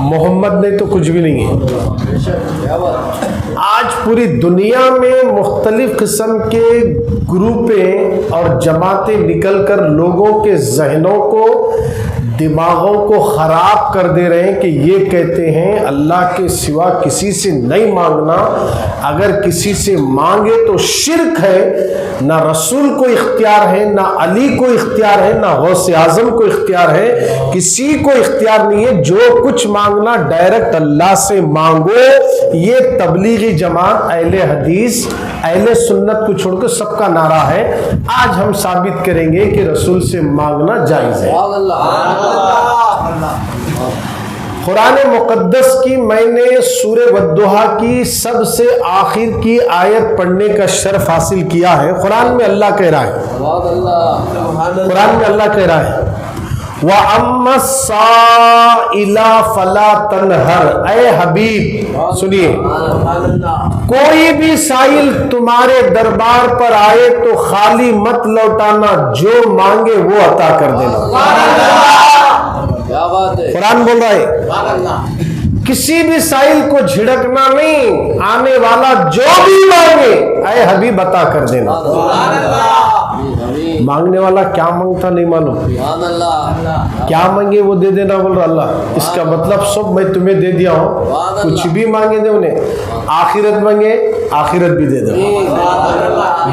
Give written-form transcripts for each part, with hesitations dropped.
محمد نے تو کچھ بھی نہیں ہے۔ آج پوری دنیا میں مختلف قسم کے گروپیں اور جماعتیں نکل کر لوگوں کے ذہنوں کو، دماغوں کو خراب کر دے رہے ہیں کہ یہ کہتے ہیں اللہ کے سوا کسی سے نہیں مانگنا، اگر کسی سے مانگے تو شرک ہے، نہ رسول کو اختیار ہے، نہ علی کو اختیار ہے، نہ غوث اعظم کو اختیار ہے، کسی کو اختیار نہیں ہے، جو کچھ مانگنا ڈائریکٹ اللہ سے مانگو۔ یہ تبلیغی جماعت اہل حدیث اہل سنت کو چھوڑ کر سب کا نعرہ ہے۔ آج ہم ثابت کریں گے کہ رسول سے مانگنا جائز ہے۔ قرآن مقدس کی میں نے سورہ والضحیٰ کی سب سے آخر کی آیت پڑھنے کا شرف حاصل کیا ہے۔ قرآن میں اللہ کہہ رہا ہے، قرآن میں اللہ کہہ رہا ہے وَأَمَّا السَّائِلَ فَلَا تَنْهَرْ، اے حبیب سنیے، کوئی بھی سائل تمہارے دربار پر آئے تو خالی مت لوٹانا، جو مانگے وہ عطا کر دینا۔ قرآن بول رہا ہے کسی بھی سائل کو جھڑکنا نہیں، آنے والا جو بھی مانگے اے حبیب عطا کر دینا۔ مانگنے والا کیا مانگتا نہیں معلوم، کیا مانگے وہ دے دینا بول رہا اللہ۔ اس کا مطلب سب میں تمہیں دے دیا ہوں، کچھ بھی مانگے دے انہیں، آخرت مانگے آخرت بھی دے دو،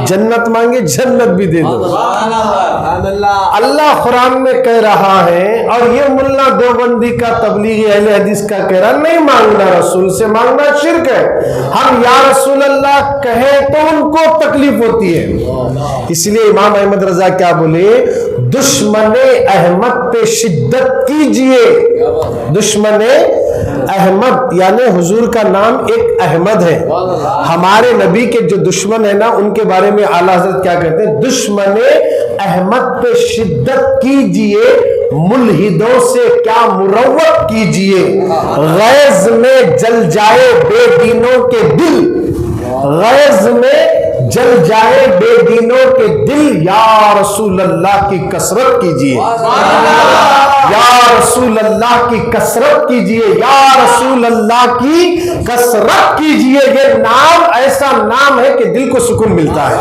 جنت مانگے جنت بھی دے دو۔ اللہ قرآن میں کہہ رہا ہے، اور یہ ملا دیوبندی کا تبلیغی اہل حدیث کا کہہ رہا نہیں مانگنا رسول سے، مانگنا شرک ہے۔ ہم یا رسول اللہ کہیں تو ان کو تکلیف ہوتی ہے، اس لیے امام احمد رضا کیا بولے، دشمن احمد پہ شدت کیجئے۔ دشمن احمد یعنی حضور کا نام ایک احمد ہے، ہمارے نبی کے جو دشمن ہیں نا ان کے بارے میں اعلیٰ حضرت کیا کہتے ہیں، دشمن احمد پہ شدت کیجئے، ملحدوں سے کیا مروت کیجئے، غیظ میں جل جائے بے دینوں کے دل، غیظ میں جل جائے بے دینوں کے دل، یا رسول اللہ کی کثرت کیجئے، یا رسول اللہ کی کثرت کیجئے، یا رسول اللہ کی کثرت کیجئے۔ یہ نام ایسا نام ہے کہ دل کو سکون ملتا ہے،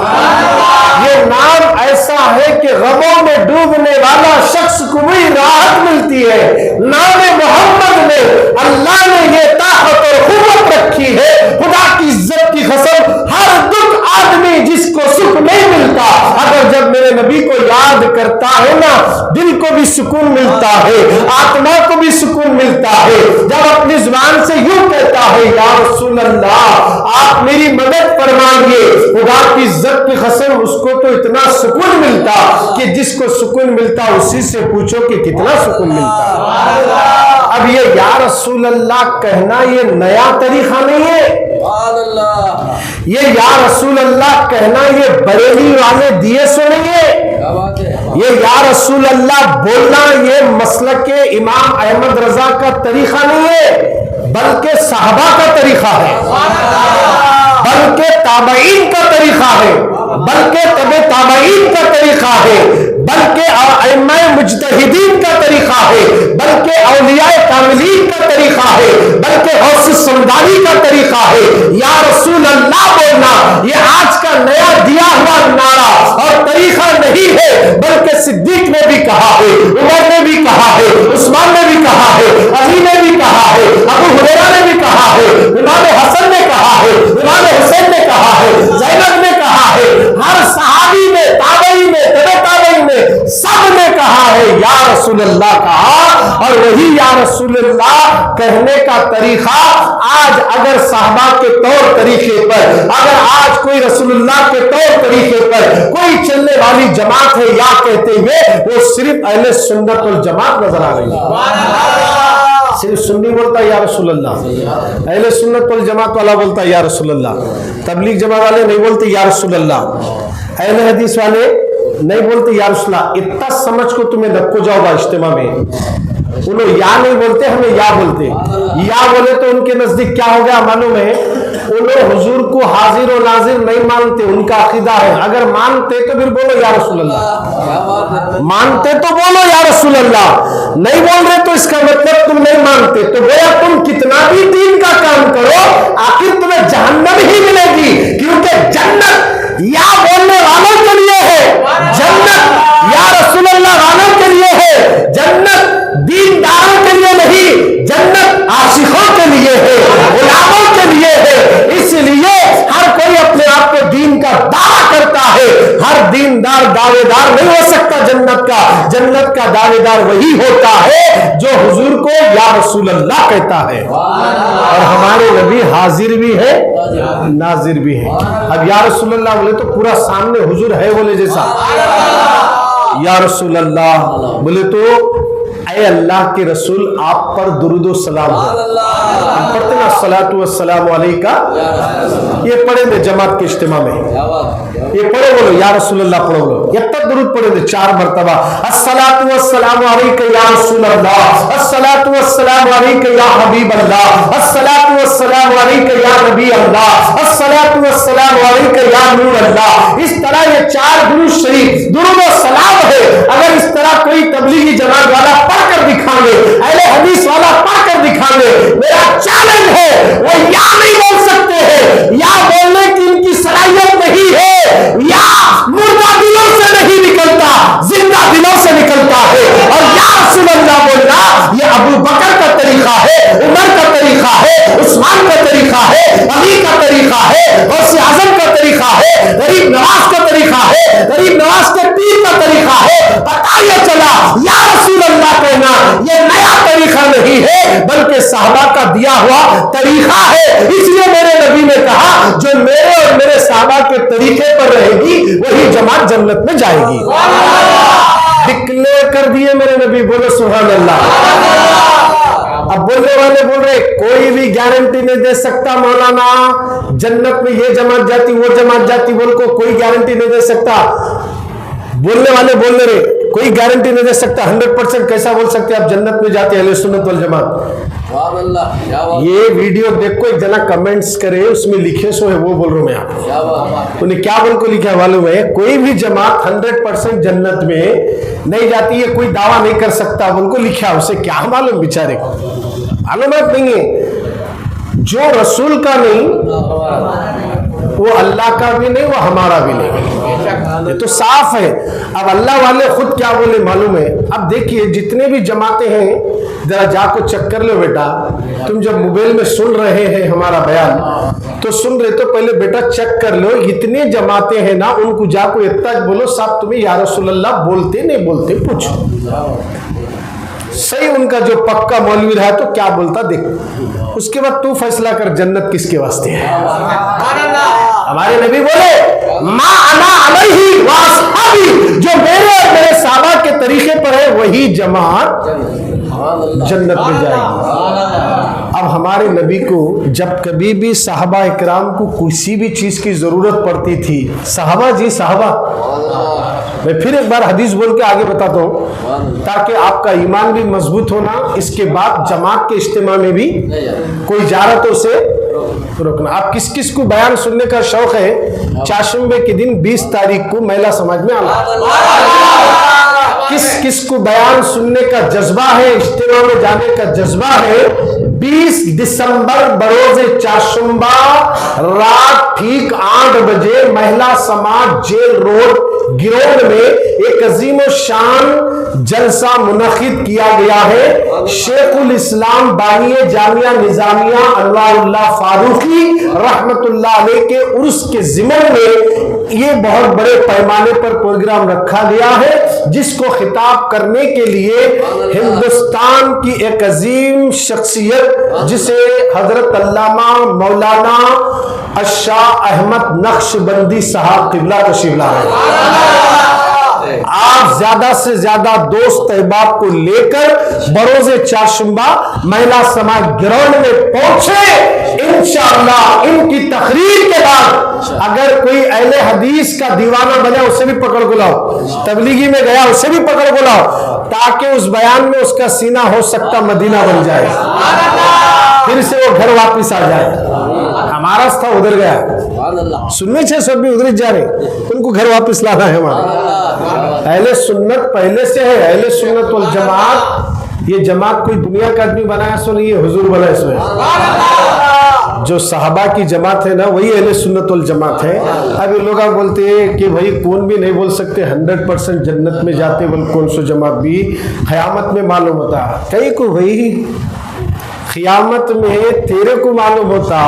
یہ نام ایسا ہے کہ غموں میں ڈوبنے والا شخص کو بھی راحت ملتی ہے۔ نام محمد میں اللہ نے یہ طاقت اور قوت رکھی ہے، خدا کی عزت کی قسم، ہر دکھ آدمی جس کو سکھ نہیں ملتا، اگر جب میرے نبی کو یاد کرتا ہے نا دل کو بھی سکون ملتا ہے، آتما کو بھی سکون ملتا ہے۔ جب اپنی زبان سے یوں کہتا ہے یا رسول اللہ آپ میری مدد فرمائیے، خدا کی عزت کی قسم اس کو تو اتنا سکون ملتا کہ جس کو سکون ملتا اسی سے پوچھو کہ کتنا سکون ملتا۔ اب یہ یا رسول اللہ کہنا یہ نیا طریقہ نہیں ہے، یہ یا رسول اللہ کہنا یہ بریلی والے دیے سو نہیں ہے، یہ یا رسول اللہ بولنا یہ مسلک امام احمد رضا کا طریقہ نہیں ہے، بلکہ صحابہ کا طریقہ ہے، بلکہ تابعین کا طریقہ ہے، بلکہ تبع تابعین کا طریقہ ہے، بلکہ ائمہ مجتہدین کا طریقہ ہے، بلکہ اولیاء کاملین کا طریقہ ہے، بلکہ غوث السمدانی کا طریقہ ہے۔ یا رسول اللہ بولنا یہ آج کا نیا دیا ہوا نعرہ اور طریقہ نہیں ہے، بلکہ صدیق نے بھی کہا ہے، عمر نے بھی کہا ہے، عثمان نے بھی کہا ہے، علی نے بھی کہا ہے، ابو ہریرہ نے بھی کہا ہے، امام حسن نے کہا ہے، امام حسین نے کہا ہے، زینب نے کہا ہے، ہر صحابی نے، تابعی نے، تبع تابعی نے، سب نے کہا ہے یا رسول اللہ کہا، اور وہی یا رسول اللہ کہنے کا طریقہ آج اگر صحابہ کے طور طریقے پر، اگر آج کوئی رسول اللہ کے طور طریقے پر کوئی چلنے والی جماعت ہے یا کہتے ہوئے، وہ صرف اہل سنت والجماعت نظر آ رہی ہے۔ صرف سنی بولتا ہے یا رسول اللہ، اہل سنت والجماعت والا بولتا ہے یا رسول اللہ، تبلیغ جماعت والے نہیں بولتے یا رسول اللہ، اہل حدیث والے نہیں بولتے یا رسول اللہ۔ اتنا سمجھ کو تمہیں دھکو جاؤ گا اجتماع میں، وہ لوگ یا نہیں بولتے، ہمیں یا بولتے، یا بولے تو ان کے نزدیک کیا ہو گیا معلوم ہے؟ وہ لوگ حضور کو حاضر و ناظر نہیں مانتے، ان کا عقیدہ ہے اگر مانتے تو پھر بولو یا رسول اللہ، مانتے تو بولو یا رسول اللہ، نہیں بول رہے تو اس کا مطلب تم نہیں مانتے، تو گویا تم کتنا بھی دین کا کام کرو آخر تمہیں جہنم ہی ملے گی، کیونکہ جنت یا بولنے والوں کے لیے ہے، جنت یا رسول اللہ والوں کے لیے ہے، جنت دینداروں کے لیے نہیں، جنت عاشقوں کے لیے ہے، غلاموں کے لیے ہے، اس لیے ہر کوئی اپنے آپ کو دین کا دعویٰ کرتا ہے، ہر دیندار دعوے دار نہیں ہو سکتا جنت کا، جنت کا دعوے دار وہی ہوتا ہے جو حضور کو یا رسول اللہ کہتا ہے، اور ہمارے نبی حاضر بھی ہے ناظر بھی ہے۔ اب یا رسول اللہ بولے تو پورا سامنے حضور ہے بولے جیسا، یا رسول اللہ بولے تو اے اللہ کے رسول آپ پر درود و سلام ہو، ہم پڑھتے ہیں الصلاۃ والسلام علیکہ، یہ پڑھیں گے جماعت کے اجتماع میں، یہ پڑھو بولو یا رسول اللہ پڑھو بولو، یہ تک درود پڑھیں گے 4 مرتبہ، الصلاۃ والسلام علیکہ یا رسول اللہ، الصلاۃ والسلام علیکہ یا حبیب اللہ، الصلاۃ والسلام علیکہ یا نبی اللہ، الصلاۃ والسلام علیکہ یا نور اللہ۔ اس طرح یہ 4 درود شریف درود و سلام ہے، اگر اس طرح کوئی تبلیغی جماعت والا پڑھ کر دکھائیں گے، اہل حدیث والا پڑھ کر دکھائیں گے، میرا چیلنج ہے وہ یا نہیں بول سکتے ہیں، یا بولنے کی ان کی صلاحیت نہیں ہے، یا مردہ دلوں سے نہیں نکلتا، زندہ دلوں سے نکلتا ہے، اور یا رسول اللہ بولنا یہ ابو بکر کا طریقہ ہے، عمر کا طریقہ ہے، عثمان کا طریقہ ہے، علی کا طریقہ ہے، غوث اعظم کا طریقہ ہے، غریب نواز کا طریقہ ہے، غریب نواز کے پیر کا طریقہ ہے، پتہ یہ چلا یا رسول اللہ کہنا یہ نیا طریقہ نہیں ہے بلکہ صحابہ کا دیا ہوا طریقہ ہے، اس لیے میرے نبی نے کہا جو میرے اور میرے صحابہ کے طریقے پر رہے گی وہی جماعت جنت میں جائے گی۔ ڈکلیئر کر دیے میرے نبی، بولو سبحان اللہ۔ اب بولنے والے بول رہے کوئی بھی گارنٹی نہیں دے سکتا مولانا جنت میں یہ جماعت جاتی وہ جماعت جاتی، بول کو کوئی گارنٹی نہیں دے سکتا، بولنے والے بول رہے کوئی گارنٹی نہیں دے سکتا، 100% کیسا بول سکتے آپ جنت میں جاتے اہل سنت والجماعت؟ یہ ویڈیو دیکھ کو ایک جنا کمنٹس کرے، اس میں لکھے سو ہے وہ بول رہا ہوں میں آپ، انہیں کیا بول کو لکھا معلوم ہے؟ کوئی بھی جماعت 100% جنت میں نہیں جاتی ہے، کوئی دعویٰ نہیں کر سکتا بول کو لکھا، اسے کیا معلوم بیچارے کو معلومات نہیں ہے، جو رسول کا نہیں وہ اللہ کا بھی نہیں وہ ہمارا بھی نہیں، یہ تو صاف ہے۔ اب اللہ والے خود کیا بولے معلوم ہے؟ اب دیکھیے جتنے بھی جماعتیں ہیں ذرا جا کو چیک کر لو بیٹا، تم جب موبائل میں سن رہے ہیں ہمارا بیان تو سن رہے تو پہلے بیٹا چیک کر لو اتنے جماعتیں ہیں نا، ان کو جا کو اتنا بولو صاحب تمہیں یا رسول اللہ بولتے نہیں بولتے پوچھو، صحیح ان کا جو پکا مولوی رہا تو کیا بولتا دیکھ، اس کے بعد تو فیصلہ کر جنت کس کے واسطے ہے۔ ہمارے نبی بولے ما انا علیہ واصحابی، جو میرے اور میرے صحابہ کے طریقے پر ہے وہی جماعت جنت میں جائے گی۔ اب ہمارے نبی کو جب کبھی بھی صحابہ اکرام کو کسی بھی چیز کی ضرورت پڑتی تھی، صحابہ جی صحابہ، میں پھر ایک بار حدیث بول کے آگے بتاتا ہوں تاکہ آپ کا ایمان بھی مضبوط ہونا، اس کے بعد جماعت کے اجتماع میں بھی کوئی جا رہا تو اسے روکنا۔ آپ کس کس کو بیان سننے کا شوق ہے؟ چاشمبے کے دن 20 تاریخ کو مہلا سماج میں آنا، کس کس کو بیان سننے کا جذبہ ہے، اجتماع میں جانے کا جذبہ ہے؟ 20 دسمبر بروز چاشمبہ رات ٹھیک 8 بجے مہلا سماج جیل روڈ گراؤنڈ میں ایک عظیم و شان جلسہ منعقد کیا گیا ہے۔ شیخ الاسلام بانی جامعہ نظامیہ انوار اللہ فاروقی رحمت اللہ علیہ کے عرس کے ضمن میں یہ بہت بڑے پیمانے پر پروگرام رکھا گیا ہے، جس کو خطاب کرنے کے لیے ہندوستان کی ایک عظیم شخصیت جسے حضرت علامہ مولانا الشاہ احمد نقشبندی صاحب قبلہ تشریف لا رہے ہیں۔ آپ زیادہ سے زیادہ دوست احباب کو لے کر بروز چاشمبہ مہلا سماج گراؤنڈ میں پہنچے، انشاءاللہ انشاءاللہ ان کی تقریر کے بعد اگر کوئی اہل حدیث کا دیوانہ بنا اسے بھی پکڑ کو لاؤ، تبلیغی میں گیا اسے بھی پکڑ کو لاؤ، تاکہ اس بیان میں اس کا سینہ ہو سکتا مدینہ بن جائے، پھر سے وہ گھر واپس آ جائے۔ ہمارا تھا ادھر گیا، سننے چھے سب بھی ادھر جا رہے، ان کو گھر واپس لانا ہے ہمارا۔ اہل سنت پہلے سے ہے، اہل سنت والجماعت، یہ جماعت کوئی دنیا کا آدمی بنایا سو نہیں، یہ حضور بنا اس میں۔ جو صحابہ کی جماعت ہے نا وہی اہل سنت والجماعت ہے۔ اب یہ لوگ بولتے ہیں کہ بھائی کون بھی نہیں بول سکتے 100% جنت میں جاتے، بول کون سو جماعت بھی قیامت میں معلوم ہوتا، کئی کو بھائی قیامت میں تیرے کو معلوم ہوتا،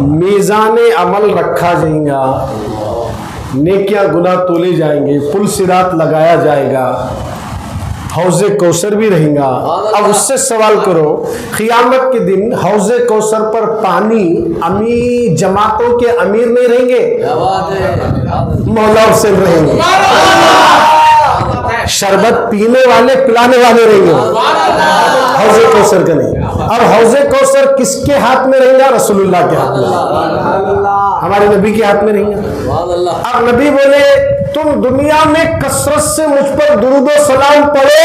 میزان عمل رکھا جائیں گا، نیکیاں گناہ تولے جائیں گے، پل صراط لگایا جائے گا، حوض کوثر بھی رہیں گا۔ اب اس سے سوال کرو، قیامت کے دن حوض کوثر پر پانی جماعتوں کے امیر نہیں رہیں گے، مولا حسین رہیں گے، شربت پینے والے پلانے والے رہیں گے، حوض کوثر کا نہیں۔ اب حوض کوثر کس کے ہاتھ میں رہیں گا؟ رسول اللہ کے ہاتھ میں، ہمارے نبی کے ہاتھ میں رہیں گا۔ اب نبی بولے تم دنیا میں کثرت سے مجھ پر درود و سلام پڑھو،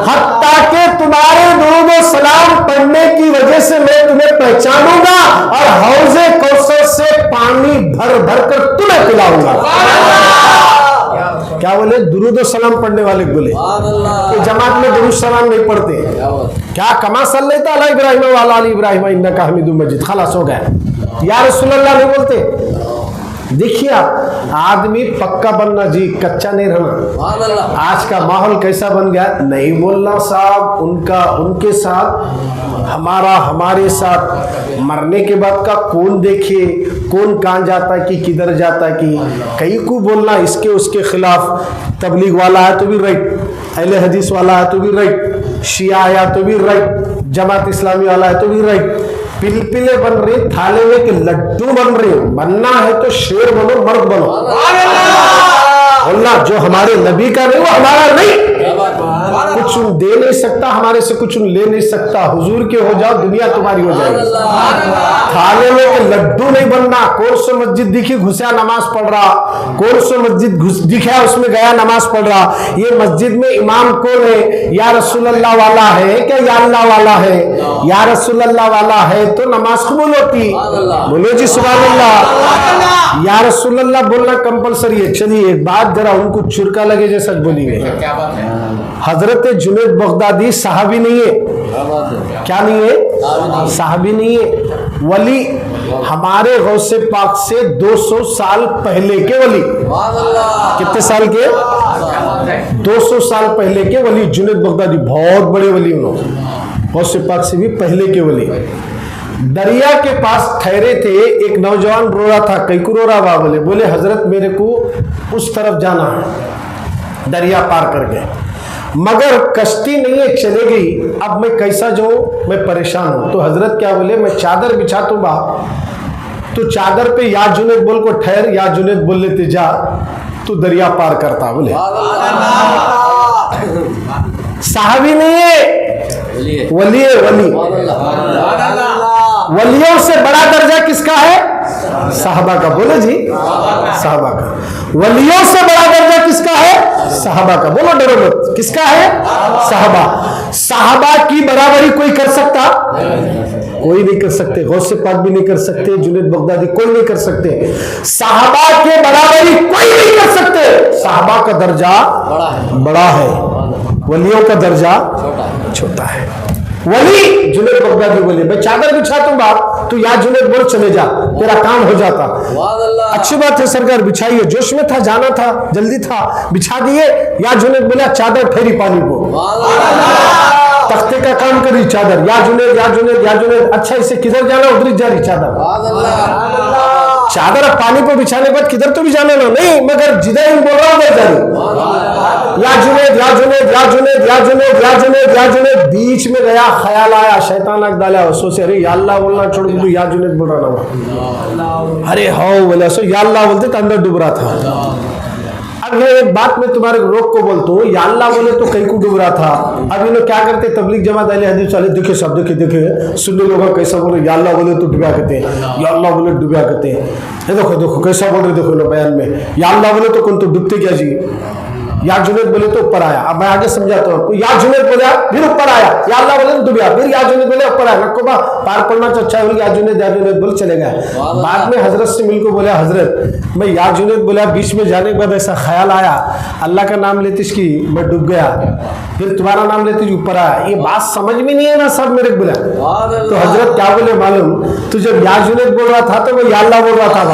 حتیٰ کہ تمہارے درود و سلام پڑھنے کی وجہ سے میں تمہیں پہچانوں گا اور حوض کوثر سے پانی بھر بھر کر تمہیں پلاؤں گا۔ کیا بولے؟ درود و سلام پڑھنے والے بولے کہ جماعت میں درود سلام نہیں پڑھتے، کیا کما صلیت علی ابراہیم وعلی آل ابراہیم انک حمید مجید، خلاص ہو گیا۔ یا رسول اللہ نہیں بولتے۔ دیکھیے آدمی پکا بننا جی، کچا نہیں رہنا۔ آج کا ماحول کیسا بن گیا، نہیں بولنا صاحب، ان کے ساتھ ہمارے ساتھ مرنے کے بعد کا کون دیکھے، کون کہاں جاتا ہے کہ کدھر جاتا ہے، کہ کئی کو بولنا اس کے خلاف۔ تبلیغ والا ہے تو بھی رائٹ، اہل حدیث والا ہے تو بھی رائٹ، شیعہ آیا تو بھی رائٹ، جماعت اسلامی والا ہے تو بھی رائٹ۔ پلپلے بن رہے تھالے میں کہ لڈو بن رہے، بننا ہے تو شیر بنو، مرد بنو، بولنا جو ہمارے نبی کا نہیں وہ ہمارا نہیں، کچھ دے نہیں سکتا ہمارے سے، کچھ لے نہیں سکتا، حضور کے ہو جاؤ دنیا تمہاری ہو جائے گی۔ تھالے میں کہ لڈو نہیں بننا، کون سو مسجد دکھی گھسیا نماز پڑھ رہا، کون سو مسجد دکھا اس میں گیا نماز پڑھ رہا، یہ مسجد میں امام کون ہے؟ یا رسول اللہ والا ہے کیا یا اللہ والا ہے؟ یا رسول اللہ والا ہے تو نماز قبول ہوتی، بولو جی سبحان اللہ۔ یا رسول اللہ بولنا کمپلسری ہے۔ چلیے ایک بات ذرا ان کو چرکا لگے جیسا بولیے، حضرت جنید بغدادی صحابی نہیں ہے، کیا نہیں ہے؟ صحابی نہیں ہے، ولی، ہمارے غوث پاک سے 200 سال پہلے کے ولی۔ کتنے سال کے؟ 200 سال پہلے کے ولی جنید بغدادی، بہت بڑے ولی، انہوں غوث پاک سے بھی پہلے کے ولی۔ دریا کے پاس ٹھہرے تھے، ایک نوجوان رو رہا تھا، کئی کو رو رہا بولے حضرت میرے کو اس طرف جانا ہے، دریا پار کر گئے، مگر کشتی نہیں ہے، چلے گئی، اب میں کیسا جاؤں، میں پریشان ہوں۔ تو حضرت کیا بولے، میں چادر بچھا دوں گا، تو چادر پہ یا جنید بول کو ٹھہر، یا جنید بول لیتے جا، تو دریا پار کرتا۔ بولے صحابی نہیں ہے، ولی ہے، ولی۔ ولیوں سے بڑا درجہ کس کا ہے؟ صحابہ کا، بولو جی صحابہ کا۔ ولیوں سے بڑا درجہ کس کا ہے؟ صحابہ کا، بولو ڈرو مت، کس کا ہے؟ صحابہ۔ صحابہ کی برابری کوئی کر سکتا؟ کوئی نہیں کر سکتے، غوث پاک بھی نہیں کر سکتے، جنید بغدادی کوئی نہیں کر سکتے، صحابہ کے برابری کوئی نہیں کر سکتے۔ صحابہ کا درجہ بڑا ہے، ولیوں کا درجہ چھوٹا ہے۔ ولی جنید بغدادی بولے میں چادر بچھا دوں گا، تو یا جنید بول چلے جا، تیرا کام ہو جاتا۔ اچھی بات ہے سرکار، بچھائیے، جوش میں تھا، جانا تھا، جلدی تھا، بچھا دیے۔ یا جنید بولا چادر پھیری پانی کو، تختے کا کام کری چادر، یا جنید یا جنید یا جنید، اچھا اسے کدھر جانا، ادھر جا رہی چادر۔ چادر اب پانی کو بچھانے کے بعد کدھر تو بھی جانا نہیں، مگر جدھر بول رہا ہوں جا رہی، یا جنید یا جنید یا جنید یا جنید یا جنید یا جنید، بیچ میں گیا، خیال آیا، شیطان آنکھ ڈالا، سوچے ارے یا اللہ بولنا چھوڑ دوں، یا جنید بول رہا نا، ارے ہاؤ بولے سو یا اللہ بولتے تو اندر ڈوب رہا تھا۔ اب یہ ایک بات میں تمہارے روک کو بولتا ہوں, یا اللہ بولے تو کہیں کو ڈوب رہا تھا. اب یہ لوگ کیا کرتے, تبلیغ جماعت اہل حدیث والے دیکھے سب دیکھے سننے لوگوں کیسا بولے, یا اللہ بولے تو ڈوبیا کرتے ہیں, یا اللہ بولے ڈوبیا کرتے ہیں. دیکھو کیسا بول رہے, دیکھو بیان میں یا اللہ بولے تو کون تو ڈوبتے کیا جی, یا جنید بولے تو اوپر آیا. اب میں آگے سمجھاتا ہوں, یا جنید بولے پھر اوپر آیا, یا اللہ بولے تو ڈوبیا, پھر یا جنید بولے اوپر آیا. نکو با پار پڑنا تو اچھا ہے, یا جنید بول چلے گئے. بعد میں حضرت سے مل کو بولے, حضرت میں یا جنید بولا, بیچ میں جانے کے بعد ایسا خیال آیا اللہ کا نام لیتے اس کی میں ڈوب گیا, پھر تمہارا نام لیتے جو اوپر آیا. یہ بات سمجھ میں نہیں ہے نا سب میرے بولا. تو حضرت کیا بولے معلوم, تو جب یا جنید بول رہا تھا تو وہ یا اللہ بول رہا تھا.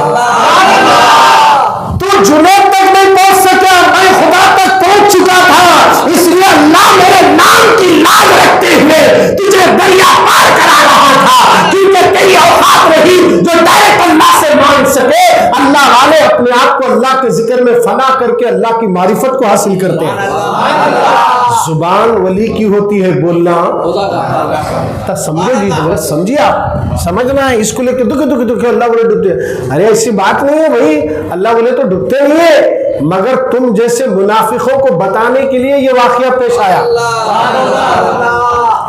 تو جنید تک نہیں پہنچ سکا, میں خدا تک پہنچ چکا تھا, اس لیے اللہ میرے نام کی لاج رکھتے ہوئے تجھے دریا پار کرا رہا تھا, کیونکہ تیری اوقات نہیں جو ڈائریکٹ اللہ سے مانگ سکے. اللہ والے اپنے آپ کو اللہ کے ذکر میں فنا کر کے اللہ کی معرفت کو حاصل کرتے ہیں. زبان ولی کی ہوتی ہے, بولنا سمجھے جی, سمجھیے آپ, سمجھنا ہے اس کو لے کے دکھ اللہ بولے ڈوبتے. ارے ایسی بات نہیں ہے بھائی, اللہ بولے تو ڈوبتے نہیں ہے, مگر تم جیسے منافقوں کو بتانے کے لیے یہ واقعہ پیش آیا.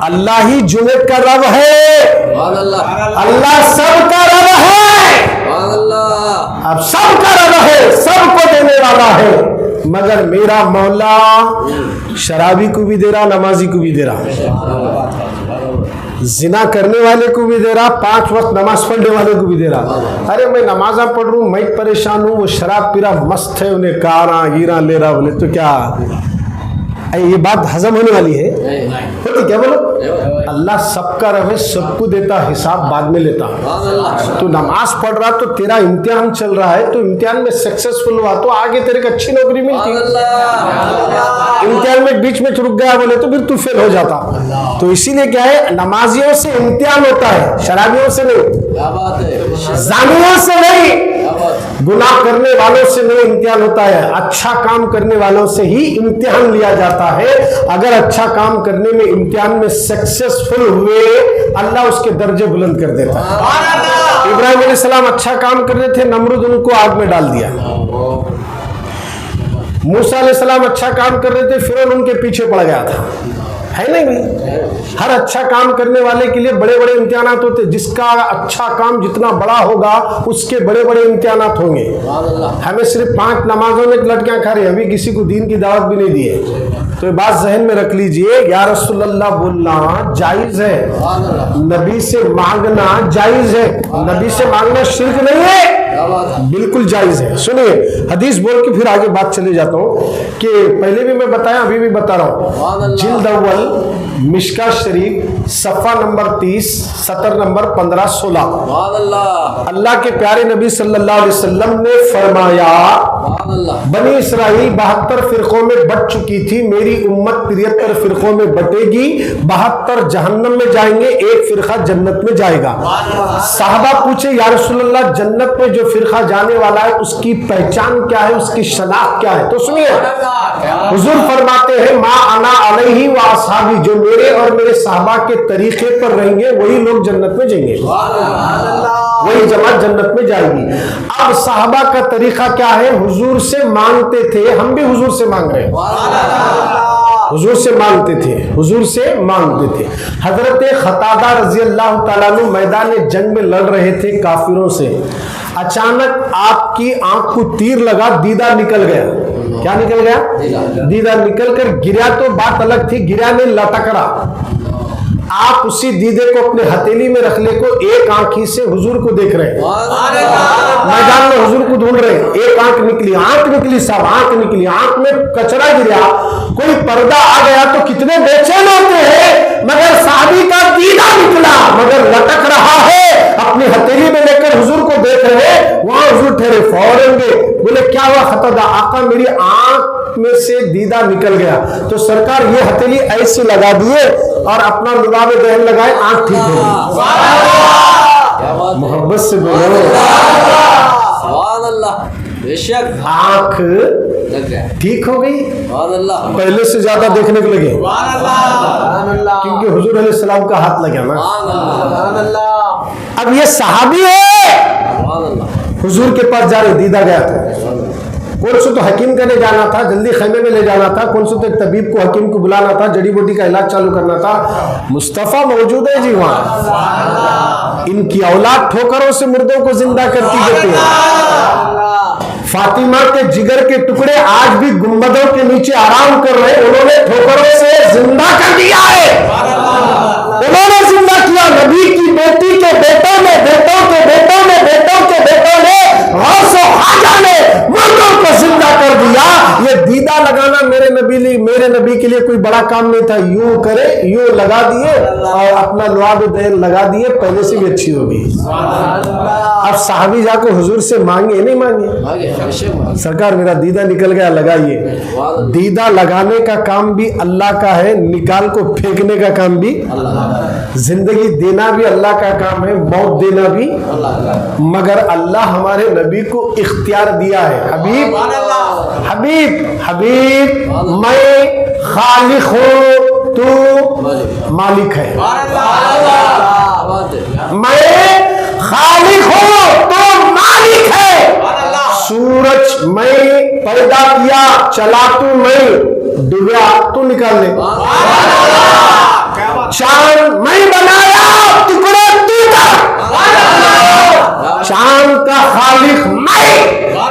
اللہ ہی جنید کا رب ہے, اللہ سب کا رب ہے, اب سب کا رب ہے, سب کو دینے والا ہے, مگر میرا مولا شرابی کو بھی دے رہا, نمازی کو بھی دے رہا, زنا کرنے والے کو بھی دے رہا, 5 وقت نماز پڑھنے والے کو بھی دے رہا. ارے میں نمازاں پڑھ رہا ہوں, میں پریشان ہوں, وہ شراب پی رہا مست ہے, انہیں کاراں گیراں لے رہا, بولے تو کیا یہ بات ہضم ہونے والی ہے؟ ہوتی کیا بولو, اللہ سب کا رب ہے, سب کو دیتا, حساب بعد میں لیتا. تو نماز پڑھ رہا تو تیرا امتحان چل رہا ہے, تو امتحان میں سکسیسفل ہوا تو آگے تیرے کو اچھی نوکری ملتی. امتحان میں بیچ میں رک گیا بولے تو پھر تو فیل ہو جاتا. تو اسی لیے کیا ہے, نمازیوں سے امتحان ہوتا ہے, شرابیوں سے نہیں, زانیوں سے نہیں, گناہ کرنے والوں سے نہیں امتحان ہوتا ہے, اچھا کام کرنے والوں سے ہی امتحان لیا جاتا ہے. اگر اچھا کام کرنے میں امتحان میں سکسیسفل ہوئے, اللہ اس کے درجے بلند کر دیتا ہے. ابراہیم علیہ السلام اچھا کام کر رہے تھے, نمرود ان کو آگ میں ڈال دیا. موسیٰ علیہ السلام اچھا کام کر رہے تھے, فرعون ان کے پیچھے پڑ گیا تھا, ہے نہیں بھائی. ہر اچھا کام کرنے والے کے لیے بڑے بڑے امتحانات ہوتے, جس کا اچھا کام جتنا بڑا ہوگا اس کے بڑے بڑے امتحانات ہوں گے. ہمیں صرف 5 نمازوں میں لڑکیاں کھا رہے ہیں, ابھی کسی کو دین کی دعوت بھی نہیں دی ہے. تو یہ بات ذہن میں رکھ لیجئے, یا رسول اللہ بولنا جائز ہے, نبی سے مانگنا جائز ہے, نبی سے مانگنا شرک نہیں ہے, بالکل جائز ہے. سنیے حدیث بول کے پھر آگے بات چلے جاتا ہوں, کہ پہلے بھی میں بتایا, ابھی بھی بتا رہا ہوں. جلد اول مشکا شریف صفحہ نمبر 30 سطر نمبر 15-16. اللہ کے پیارے نبی صلی اللہ علیہ وسلم نے فرمایا, بنی اسرائیل 72 فرقوں میں بٹ چکی تھی, میری امت 73 فرقوں میں بٹے گی, 72 جہنم میں جائیں گے, 1 فرقہ جنت میں جائے گا. صحابہ پوچھے, یا رسول اللہ جنت میں جو فرقہ جانے والا ہے اس کی پہچان کیا ہے, اس کی شناخت کیا ہے؟ تو سنیے, حضور فرماتے ہیں, ما انا علیہ و اصحابی, جو میرے اور میرے صحابہ کے طریقے پر رہیں گے وہی لوگ جنت میں جائیں گے, وہی جماعت جنت میں جائے گی. اب صحابہ کا طریقہ کیا ہے, حضور سے مانگتے تھے, ہم بھی حضور سے مانگ رہے ہیں, حضور سے مانگتے تھے, حضور سے مانگتے تھے. حضرت قتادہ رضی اللہ تعالیٰ عنہ میدان جنگ میں لڑ رہے تھے کافروں سے, اچانک آپ کی آنکھ کو تیر لگا, دیدہ نکل گیا. کیا نکل گیا؟ دیدہ نکل کر گریا تو بات الگ تھی, گریا نہیں لٹک رہا. آپ اسی دیدے کو اپنے ہتھیلی میں رکھ لے کو, ایک آنکھ ہی سے حضور کو دیکھ رہے ہیں, میدان میں حضور کو ڈھونڈ رہے ہیں. ایک آنکھ نکلی صاحب, آنکھ نکلی, آنکھ میں کچرا گریا, کوئی پردہ آ گیا تو کتنے بے چین ہوتے ہیں, مگر صحابی کا دیدہ نکلا مگر لٹک رہا ہے, اپنی ہتھیلی میں لے کر حضور کو دیکھ رہے ہیں. وہاں حضور ٹھہرے, فوراً گئے, بولے کیا ہوا قتادہ؟ آقا میری آنکھ میں سے دیدہ نکل گیا. تو سرکار یہ ہتھیلی ایسے لگا دیے اور اپنا لباب دہن لگائے, آنکھ ٹھیک ہو گئی. محبت سے بولو, آنکھ ٹھیک ہو گئی, پہلے سے زیادہ دیکھنے کو لگے, کیونکہ حضور علیہ السلام کا ہاتھ لگا نا. اب یہ صحابی ہے, حضور کے پاس جا رہے, دیدہ گیا تھا, کون سے تو حکیم کرنے جانا تھا، جلدی خیمے میں لے جانا تھا، کون سے تو ایک طبیب کو حکیم کو بلانا تھا، جڑی بوٹی کا علاج چالو کرنا تھا، مصطفیٰ موجود ہے جی وہاں۔ ان کی اولاد ٹھوکروں سے مردوں کو زندہ کرتی دیتے ہیں۔ فاطمہ کے جگر کے ٹکڑے آج بھی گنبدوں کے نیچے آرام کر رہے، انہوں نے ٹھوکروں سے زندہ کر دیا ہے، انہوں نے زندہ کیا۔ نبی کی بیٹی کے بیٹوں نے، بیٹوں کے بیٹوں نے، بیٹوں کے بیٹوں نے، غوث و خواجہ نے مردوں کو زندہ کر دیا۔ یہ دیدہ لگانا میرے نبی کے لیے کوئی بڑا کام نہیں تھا، یوں کرے یوں لگا دیے اور اپنا لعاب دین لگا دیے، پہلے سے بھی اچھی ہوگی۔ اب صحابی جا کو حضور سے مانگے نہیں مانگے، سرکار میرا دیدہ نکل گیا لگائیے۔ دیدہ لگانے کا کام بھی اللہ کا ہے، نکال کو پھینکنے کا کام بھی، زندگی دینا بھی اللہ کا کام ہے، موت دینا بھی، مگر اللہ ہمارے نبی کو اختیار دیا ہے۔ حبیب میں خالق ہوں، تو مالک ہے، میں خالق ہوں تو مالک ہے۔ سورج میں پیدا کیا، چلا تو میں، ڈوبیا تو نکال لے۔ چاند میں بنایا، ٹکڑے تو کر۔ چاند کا خالق میں،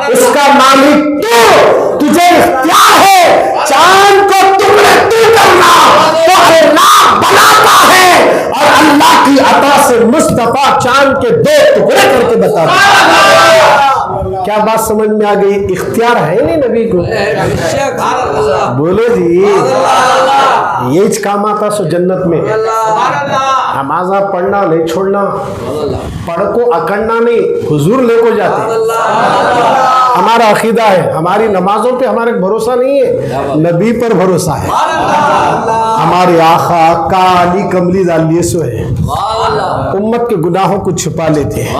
اس کا مالک تو، تجھے اختیار ہے چاند کو ٹکڑے تو کرنا، تو اللہ بناتا ہے اور اللہ کی عطا سے مصطفیٰ چاند کے 2 ٹکڑے کر کے بتا دیا۔ کیا بات سمجھ میں آ گئی؟ اختیار ہے نہیں نبی کو، بولو جی، یہ کام آتا سو جنت میں۔ نمازہ پڑھنا نہیں چھوڑنا، پڑھ کو اکڑنا نہیں، حضور لے کو جاتے۔ ہمارا عقیدہ ہے، ہماری نمازوں پہ ہمارے بھروسہ نہیں ہے، نبی پر بھروسہ ہے۔ ہمارے آقا کالی کملی ڈالیے سو ہے، امت کے گناہوں کو چھپا لیتے ہیں۔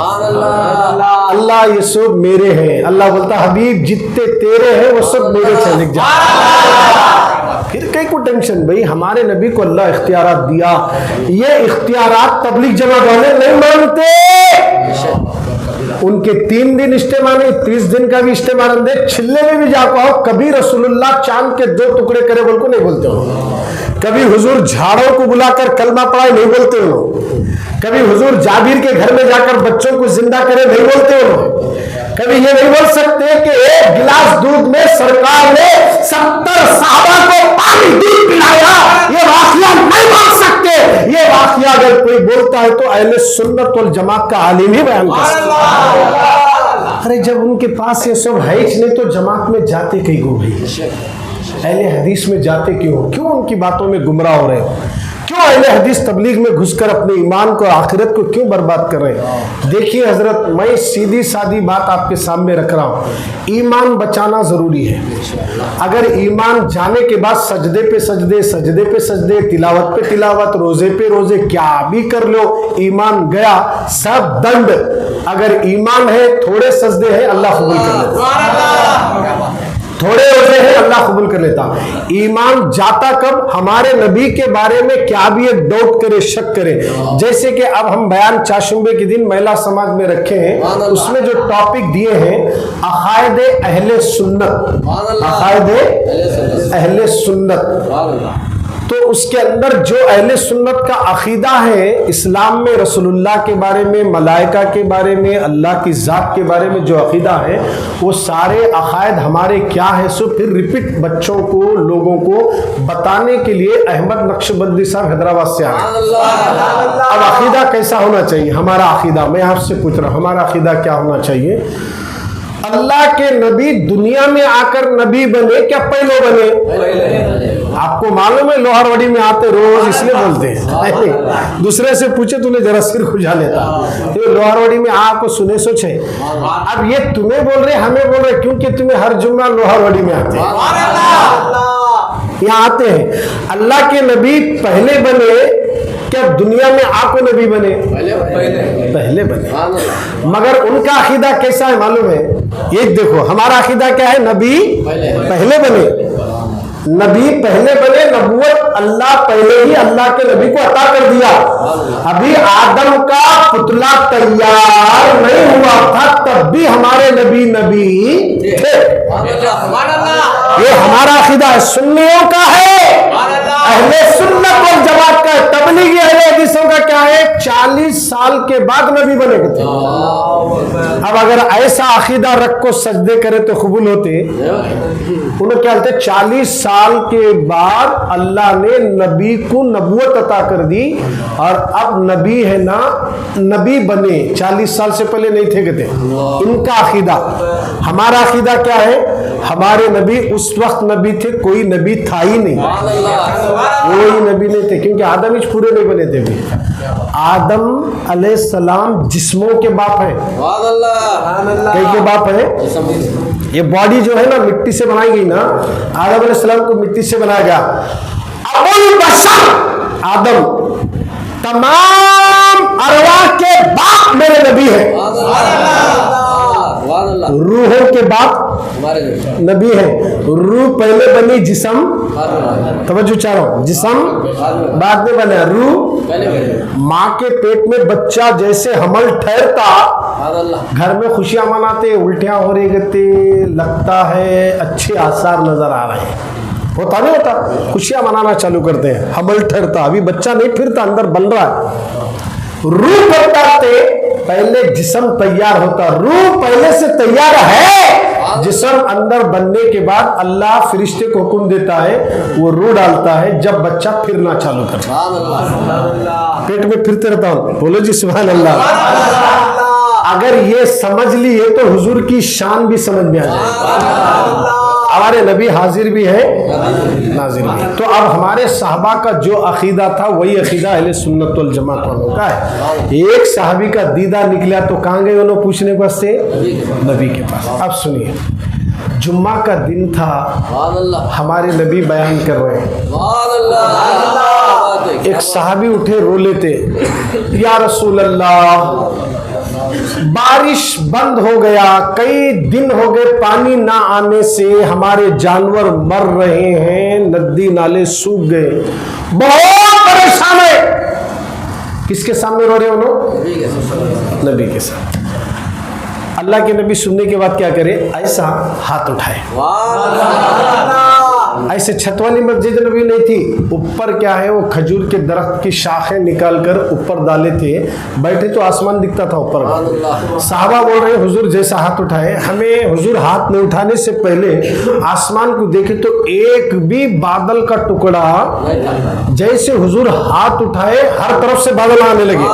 اللہ یہ سب میرے ہیں، اللہ بولتا حبیب جتنے تیرے ہیں وہ سب میرے سے لکھ جا۔ پھر کئی کو ٹینشن بھئی، ہمارے نبی کو اللہ اختیارات دیا، یہ اختیارات تبلیغ جماعت والے نہیں مانتے۔ ان کے 3 دن اجتماع نہیں، 30 دن کا بھی اجتماع رندے، چھلے میں بھی جا پاؤ، کبھی رسول اللہ چاند کے 2 ٹکڑے کرے بول کو نہیں بولتے ہو، کبھی حضور جھاڑوں کو بلا کر کلمہ پڑھائے نہیں بولتے ہو، کبھی حضور جابر کے گھر میں جا کر بچوں کو زندہ کرے نہیں بولتے ہو، کبھی یہ نہیں بول سکتے کہ 1 گلاس دودھ میں سرکار نے 70 صحابہ کو پانی دودھ پلایا، یہ واقعہ نہیں بول سکتے۔ یہ واقعہ اگر کوئی بولتا ہے تو اہل سنت والجماعت کا عالم ہی بیان کر سکتا۔ ارے جب ان کے پاس یہ سب ہے نہیں تو جماعت میں جاتے کہیں گو بھائی، اہل حدیث میں جاتے کیوں؟ کیوں ان کی باتوں میں گمراہ ہو رہے ہو؟ کیوں اہل حدیث تبلیغ میں گھس کر اپنے ایمان کو آخرت کو کیوں برباد کر رہے ہیں؟ دیکھیے حضرت، میں سیدھی سادی بات آپ کے سامنے رکھ رہا ہوں، ایمان بچانا ضروری ہے۔ اگر ایمان جانے کے بعد سجدے پہ سجدے، سجدے پہ سجدے، تلاوت پہ تلاوت، روزے پہ روزے، کیا بھی کر لو، ایمان گیا سب دنڈ۔ اگر ایمان ہے، تھوڑے سجدے ہیں، اللہ قبول کر لیتا، تھوڑے روزے ہیں، اللہ قبول کر لیتا۔ ایمان جاتا کب؟ ہمارے نبی کے بارے میں کیا بھی ایک ڈاؤٹ کرے، شک کرے، جیسے کہ اب ہم بیان چاشمبے کے دن مہیلا سماج میں رکھے ہیں، اس میں جو ٹاپک دیے ہیں عقائد اہل سنت، عقائد اہل سنت، تو اس کے اندر جو اہل سنت کا عقیدہ ہے اسلام میں، رسول اللہ کے بارے میں، ملائکہ کے بارے میں، اللہ کی ذات کے بارے میں جو عقیدہ ہے، وہ سارے عقائد ہمارے کیا ہے، سو پھر ریپیٹ بچوں کو، لوگوں کو بتانے کے لیے احمد نقشبندی صاحب حیدرآباد سے آئے۔ اب عقیدہ کیسا ہونا چاہیے؟ ہمارا عقیدہ میں آپ سے پوچھ رہا ہوں، ہمارا عقیدہ کیا ہونا چاہیے؟ اللہ کے نبی دنیا میں آ کر نبی بنے کیا پہلے بنے؟ آپ کو معلوم ہے لوہار وڑی میں آتے روز اس لیے بولتے ہیں، دوسرے سے پوچھے تو جرا سر کھجا لیتا، یہ لوہار وڑی میں آپ کو سنے سوچ ہے۔ اب یہ تمہیں بول رہے ہمیں بول رہے کیونکہ تمہیں ہر جمعہ لوہار وڑی میں آتے ہیں، یہاں آتے ہیں۔ اللہ کے نبی پہلے بنے کیا دنیا میں آپ کو نبی بنے؟ پہلے بنے، مگر ان کا عقیدہ کیسا ہے معلوم ہے؟ یہ دیکھو ہمارا عقیدہ کیا ہے؟ نبی پہلے بنے، نبی پہلے بنے، نبوت اللہ پہلے ہی اللہ کے نبی کو عطا کر دیا۔ ابھی آدم کا پتلا تیار نہیں ہوا تھا تب بھی ہمارے نبی تھے. یہ ہمارا عقیدہ ہے، سنیوں کا ہے، اہل سنت والجماعت کا ہے. تبلیغی اہل حدیثوں کا کیا ہے؟ 40 سال کے بعد نبی بنے گے. اب اگر ایسا عقیدہ رکھ کو سجدے کرے تو قبول ہوتے؟ انہوں کیا کہتے ہیں 40 سال کے بعد اللہ نے نبی کو نبوت عطا کر دی اور اب نبی ہے نا نبی بنے. 40 سال سے پہلے نہیں تھے کہتے ان کا عقیدہ. ہمارا عقیدہ کیا ہے؟ ہمارے نبی اس وقت نبی تھے، کوئی نبی تھا ہی نہیں، کوئی نبی نہیں تھے، کیونکہ آدم ہی پورے نہیں بنے تھے. بھی آدم علیہ السلام جسموں کے باپ ہیں. کئی کے باپ ہیں؟ یہ باڈی جو ہے نا مٹی سے بنائی گئی نا، آدم علیہ السلام کو مٹی سے بنایا گیا. ابو البشر آدم، تمام ارواح کے باپ میرے نبی ہیں. روحوں کے باپ نبی ہیں. روح پہلے بنی، جسم توجہ چاہ رہا ہوں، جسم بعد میں بنا. روح ماں کے پیٹ میں بچہ جیسے حمل ٹھہرتا، گھر میں خوشیاں مناتے، الٹیاں ہو رہی کرتے، لگتا ہے اچھے آثار نظر آ رہے ہیں، ہوتا نہیں ہوتا، خوشیاں منانا چالو کرتے ہیں، حمل ٹھہرتا، ابھی بچہ نہیں پھرتا، اندر بن رہا ہے. روح بنتا پہلے جسم تیار ہوتا. روح پہلے سے تیار ہے، جسم اندر بننے کے بعد اللہ فرشتے کو حکم دیتا ہے، وہ روح ڈالتا ہے جب بچہ پھرنا چالو کرتا ہے. پیٹ میں پھرتے رہتا ہوں، بولو جی سبحان اللہ. اگر یہ سمجھ لیے تو حضور کی شان بھی سمجھ میں آ جائے. ہمارے نبی حاضر بھی ہے، ناظر بھی. تو اب ہمارے صحابہ کا جو عقیدہ تھا وہی عقیدہ اہل سنت والجماعت والوں کا ہے. ایک صحابی کا دیدہ نکلا تو کہاں گئے انہوں پوچھنے کو سے؟ نبی کے پاس. اب سنیے، جمعہ کا دن تھا، ہمارے نبی بیان کر رہے ہیں. ایک صحابی اٹھے رو لیتے، یا رسول اللہ بارش بند ہو گیا، کئی دن ہو گئے پانی نہ آنے سے، ہمارے جانور مر رہے ہیں، ندی نالے سوکھ گئے، بہت پریشان ہے. کس کے سامنے رو رہے انہوں؟ نبی کے سامنے. اللہ کے نبی سننے کے بعد کیا کرے؟ ایسا ہاتھ اٹھائے. ایسے چھت والی مسجد نبی نہیں تھی، اوپر کیا ہے وہ کھجور کے درخت کی شاخیں نکال کر اوپر ڈالے تھے، بیٹھے تو آسمان دکھتا تھا اوپر. صحابہ بول رہے حضور جیسا ہاتھ اٹھائے. ہمیں حضور ہاتھ نہیں اٹھانے سے پہلے آسمان کو دیکھے تو ایک بھی بادل کا ٹکڑا، جیسے حضور ہاتھ اٹھائے ہر طرف سے بادل آنے لگے.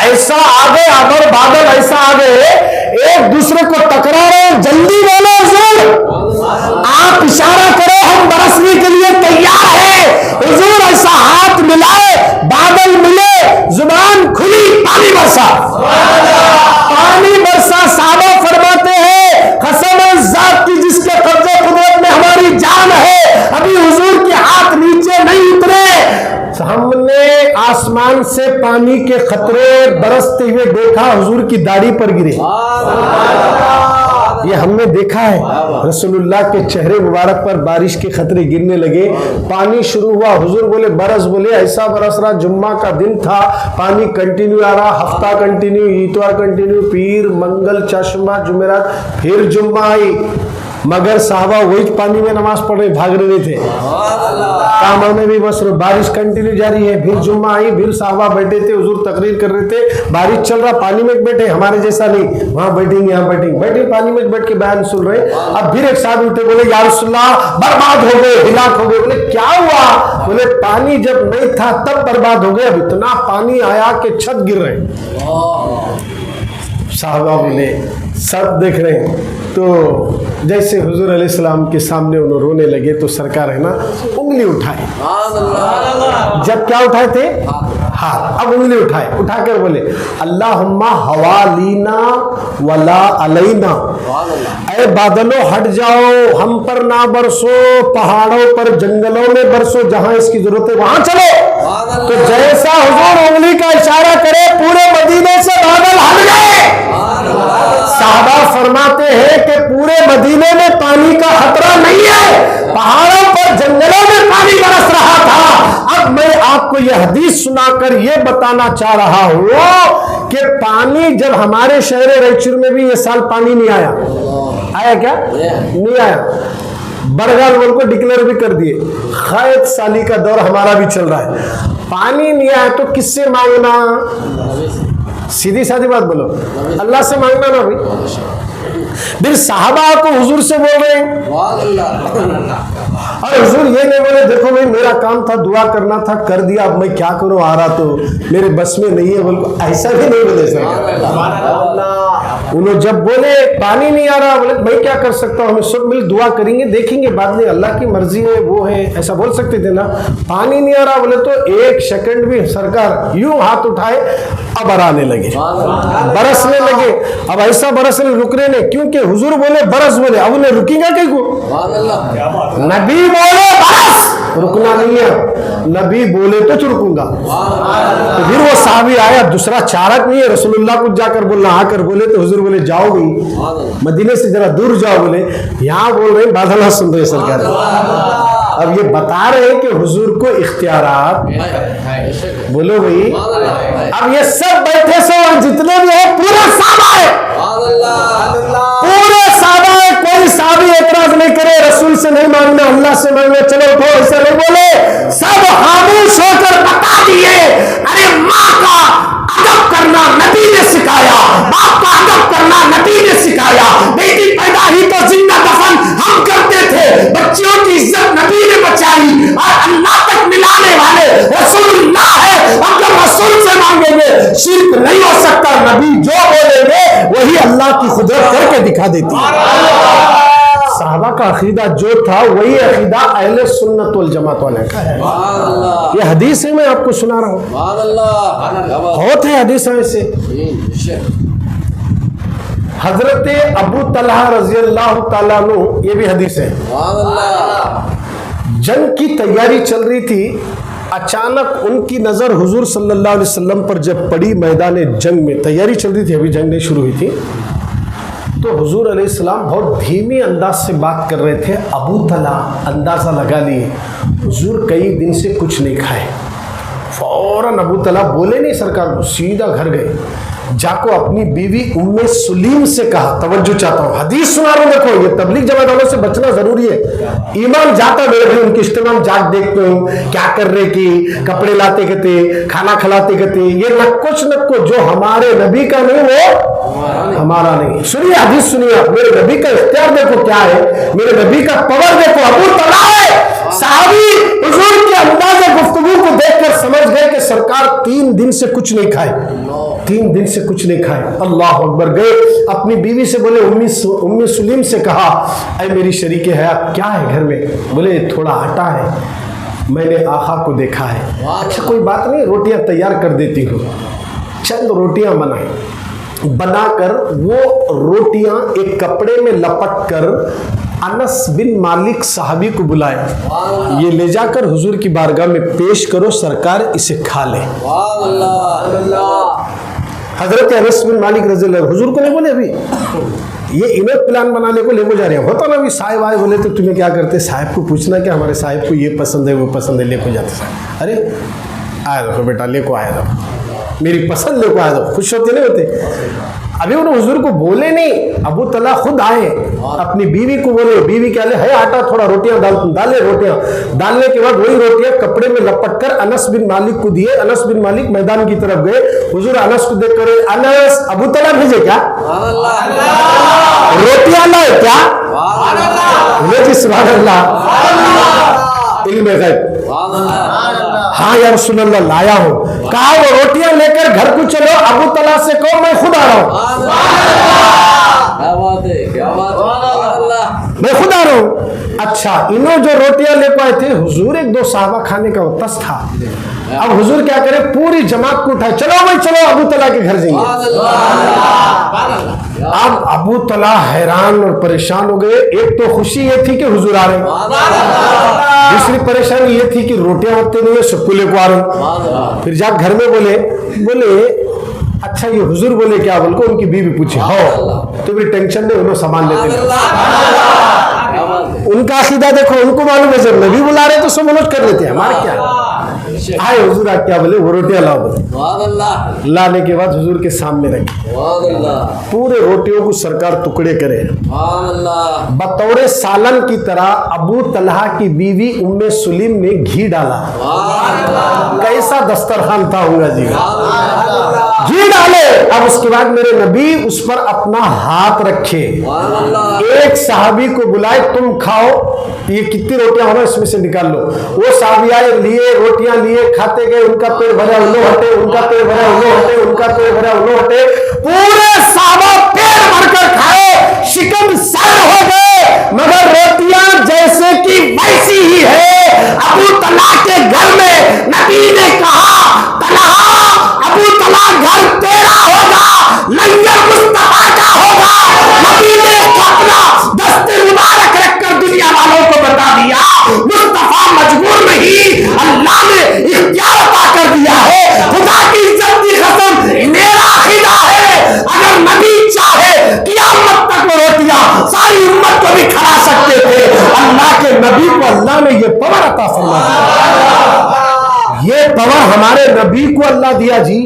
ایسا آگے اگر بادل ایسا آگے ایک دوسرے کو ٹکرا رہے، جلدی بولو حضور، آپ اشارہ کرو، ہم برسنے کے لیے تیار ہیں. حضور ایسا ہاتھ ملائے، بادل ملے، زبان کھلی، پانی برسا. پانی برسا. صحابہ فرماتے ہیں قسم ذات کی جس کے قبضے قدرت میں ہماری جان ہے، ابھی حضور کے ہاتھ نیچے نہیں اترے، ہم نے آسمان سے پانی کے قطرے برستے ہوئے دیکھا، حضور کی داڑھی پر گرے. یہ ہم نے دیکھا ہے، رسول اللہ کے چہرے مبارک پر بارش کے قطرے گرنے لگے. پانی شروع ہوا، حضور بولے برس، بولے ایسا برس رہا. جمعہ کا دن تھا، پانی کنٹینیو آ رہا، ہفتہ کنٹینیو، اتوار کنٹینیو، پیر منگل چاشمہ جمعرات، پھر جمعہ آئی. مگر صحابہ وہی پانی میں نماز پڑھ رہے، بھاگ رہے تھے، کاموں میں بھی مصروف. بارش کنٹینیو جاری ہے. پھر جمعہ آئی، پھر صحابہ بیٹھے تھے، حضور تقریر کر رہے تھے، بارش چل رہا، پانی میں بیٹھے، ہمارے جیسا نہیں وہاں بیٹھیں گے یہاں بیٹھیں گے، بیٹھے پانی میں بیٹھ کے بیان سن رہے. اب پھر ایک صاحب اٹھے، بولے یا رسول اللہ برباد ہو گئے، ہلاک ہو گئے. بولے کیا ہوا؟ بولے پانی جب نہیں تھا تب برباد ہو گئے، اب اتنا پانی آیا کہ چھت گر رہے. صحابہ بولے سب دیکھ رہے ہیں. تو جیسے حضور علیہ السلام کے سامنے انہوں رونے لگے تو سرکار ہے نا انگلی اٹھائے. جب کیا اٹھائے تھے؟ ہاتھ. اب انگلی اٹھائے، اٹھا کر بولے اللہم حوالینا ولا علینا، اے بادلوں ہٹ جاؤ، ہم پر نہ برسو، پہاڑوں پر جنگلوں میں برسو، جہاں اس کی ضرورت ہے وہاں چلو. تو جیسا حضور انگلی کا اشارہ کرے پورے مدینے سے بادل ہٹ گئے. صحابہ فرماتے ہیں کہ پورے مدینے میں پانی کا خطرہ نہیں ہے، پہاڑوں پر جنگلوں میں پانی برس رہا تھا. اب میں آپ کو یہ حدیث سنا کر یہ بتانا چاہ رہا ہوں کہ پانی جب ہمارے شہر رائچور میں بھی یہ سال پانی نہیں آیا. آیا کیا؟ نہیں آیا. برگال ول کو ڈکلیئر بھی کر دیے. خیت سالی کا دور ہمارا بھی چل رہا ہے. پانی نہیں آیا تو کس سے مانگنا؟ سیدھی سادھی بات بولو, اللہ سے مانگنا نا بھائی. پھر صحابہ کو حضور سے بول رہے ہیں اور حضور یہ نہیں بولے دیکھو بھائی میرا کام تھا دعا کرنا تھا کر دیا, اب میں کیا کروں, آ رہا تو میرے بس میں نہیں ہے بول. ایسا بھی نہیں بولے سر. انہوں جب بولے پانی نہیں آ رہا, بولے میں کیا کر سکتا ہوں, ہم سب مل دعا کریں گے دیکھیں گے بعد میں, اللہ کی مرضی ہے وہ ہے, ایسا بول سکتے تھے نا. پانی نہیں آ رہا بولے تو ایک سیکنڈ بھی سرکار یوں ہاتھ اٹھائے اب آنے لگے, برسنے لگے. اب ایسا برسنے رکنے نہیں, کیونکہ حضور بولے برس بولے, اب انہیں رکیں گا کہیں کو. نبی بولے برس, رکنا نہیں ہے. نبی بولے تو رکوں گا. تو پھر وہ صحابی آیا, دوسرا چارک نہیں ہے, رسول اللہ کو جا کر بولنا, آ کر بولے تو حضور بولے جاؤ بھی مدینے سے ذرا دور جاؤ. بولے یہاں بول رہے ہیں بات اللہ سن رہے سرکار. اب یہ بتا رہے ہیں کہ حضور کو اختیارات, بولو بھائی. اب یہ سب بیٹھے سو جتنے بھی ہیں پورے صحابہ ہے, پورے صحابہ ہے. کوئی صحابی اعتراض نہیں کرے رسول سے نہیں مانگنا اللہ سے مانگنا, چلو اٹھو, ایسا نہیں بولے. سب خاموش ہو کر بتا دیے ارے ماں کا ادب کرنا نبی نے سکھایا, باپ کا ادب کرنا نبی نے سکھایا, بیٹی پیدا ہی تو زندہ دفن ہم کرتے تھے, بچیوں کی عزت نبی نے بچائی, اور اللہ تک ملانے والے رسول اللہ ہے. ہم جب رسول سے مانگیں گے شرک نہیں ہو سکتا, نبی جو بولیں گے وہی اللہ کی قدرت کر کے دکھا دیتی ہے. صحابہ کا عقیدہ جو تھا وہی عقیدہ اہل سنت والجماعت والے کا ہے. یہ حدیث ہے, میں آپ کو سنا رہا ہوں, بہت ہے حدیث ایسے. حضرت ابو طلحہ رضی اللہ تعالیٰ عنہ, یہ بھی حدیث ہے. جنگ کی تیاری چل رہی تھی, اچانک ان کی نظر حضور صلی اللہ علیہ وسلم پر جب پڑی. میدان جنگ میں تیاری چل رہی تھی, ابھی جنگ نہیں شروع ہوئی تھی, تو حضور علیہ السلام بہت دھیمی انداز سے بات کر رہے تھے. ابو طلحہ اندازہ لگا لیے حضور کئی دن سے کچھ نہیں کھائے. فوراً ابو طلحہ بولے نہیں سرکار کو, سیدھا گھر گئے, جا کو اپنی بیوی ام سلیم سے کہا. توجہ چاہتا ہوں, حدیث سنا رہا ہوں, دیکھو یہ تبلیغ جماعت والوں سے بچنا ضروری ہے. ایمان جاتا میرے بھی, ان کے اجتماع جاگ دیکھتے ہوں کیا کر رہے کی, کپڑے لاتے کہتے, کھانا کھلاتے کہتے, یہ نکوچ نکو جو ہمارے نبی کا نہیں وہ ہمارا نہیں. سنیے حدیث سنیے, میرے نبی کا اختیار دیکھو کیا ہے, میرے نبی کا پاور دیکھو. ابو طلحہ صحابی حضور کے انداز گفتگو کو دیکھ کر سمجھ گئے کہ سرکار 3 دن سے کچھ نہیں کھائے, 3 دن سے کچھ نہیں کھائے. اللہ اکبر. گئے اپنی بیوی سے بولے, ام سلیم سے کہا اے میری شریک حیات کیا ہے گھر میں؟ بولے تھوڑا آٹا ہے, میں نے آقا کو دیکھا ہے. اچھا کوئی بات نہیں, روٹیاں تیار کر دیتی ہوں. چند روٹیاں بنائیں, بنا کر وہ روٹیاں ایک کپڑے میں لپٹ کر انس بن مالک صحابی کو بلائے, یہ لے جا کر حضور کی بارگاہ میں پیش کرو, سرکار اسے کھا لے. حضرت انس بن مالک رضی اللہ عنہ حضور کو نہیں بولے ابھی یہ انہیں پلان بنانے کو لے کو جا رہے ہیں. ہوتا نا ابھی صاحب آئے بولے تو تمہیں کیا کرتے, صاحب کو پوچھنا کہ ہمارے صاحب کو یہ پسند ہے وہ پسند ہے, لے کو جاتے. ارے آئے رکھو بیٹا, لے کو آئے رہو, میری پسند لے کو آئے رہو. خوش ہوتے نہیں ہوتے. ابھی انہوں حضور کو بولے نہیں, ابو طلحہ خود آئے اپنی بیوی کو بولے, بیوی کیا لے ہے آٹا, تھوڑا روٹیاں ڈالے. روٹیاں ڈالنے کے بعد وہی روٹیاں کپڑے میں لپٹ کر انس بن مالک کو دیے. انس بن مالک میدان کی طرف گئے. حضور انس کو دیکھ کر انس ابو طلحہ بھیجے کیا, روٹیاں لائے کیا؟ جی سبحان اللہ, علم غیب. ہاں یا رسول اللہ لایا ہوں. کہا وہ روٹیاں لے کر گھر کو چلو, ابو طلحہ سے کہو میں خود آ رہا ہوں, میں خود آ رہا ہوں. اچھا انہوں جو روٹیاں لے کو آئے تھے, حضور 1-2 صحابہ کھانے کا وقت تھا. اب حضور کیا کرے, پوری جماعت کو اٹھائے, چلو بھائی چلو ابو طلحہ کے گھر جائیں گے. اب ابو طلحہ حیران اور پریشان ہو گئے. ایک تو خوشی یہ تھی کہ حضور آ رہے ہیں, دوسری پریشانی یہ تھی کہ روٹیاں ہوتے نہیں, سب کو لے کو آ رہے. پھر جا گھر میں بولے اچھا یہ حضور بولے کیا, بول کو ان کی بیوی پوچھی ہو تو بھی ٹینشن نہیں, انہوں سامان لیتے ہیں. ان کا عقیدہ دیکھو, ان کو معلوم ہے جب نبی بلا رہے تو سب منوج کر لیتے ہیں, ہمارے کیا. آئے حضور آپ کیا بولے وہ روٹیاں لاؤ بولے لانے کے بعد حضور کے سامنے رکھے پورے روٹیوں کو سرکار ٹکڑے کرے بطور سالن کی طرح ابو طلحہ کی بیوی ام سلیم نے گھی ڈالا کیسا دسترخوان تھا ہوگا جی گھی ڈالے اب اس کے بعد میرے نبی اس پر اپنا ہاتھ رکھے ایک صحابی کو بلائے تم کھاؤ یہ کتنی روٹیاں ہو رہا اس میں سے نکال لو وہ صحابی آئے لیے روٹیاں لیے کھاتے گئے ان کا پیٹ بھرا انہوں ہٹے ان کا پیٹ بھرا انہوں ہٹے ان کا پیٹ بھرا انہوں ہٹے پورے صحابہ پیٹ بھر کر کھائے شکم سر ہو گئے مگر روٹیاں جیسے کہ ویسی ہی ہے ابو طلحہ کے گھر میں نبی نے کہا طلحہ ابو طلحہ گھر تیرا ہوگا لنگر مصطفیٰ کا ہوگا نبی نے اپنا دست مبارک رکھ کر دنیا والوں کو بتا دیا مصطفیٰ مجبور نہیں اللہ نے اختیار عطا کر دیا ہے خدا کی عزت کی قسم میرا عقیدہ ہے اگر نبی چاہے قیامت تک وہ روٹیاں ساری امت کو بھی کھلا سکتے تھے اللہ کے نبی کو اللہ نے یہ پاور عطا فرما دیا یہ پاور ہمارے نبی کو اللہ دیا جی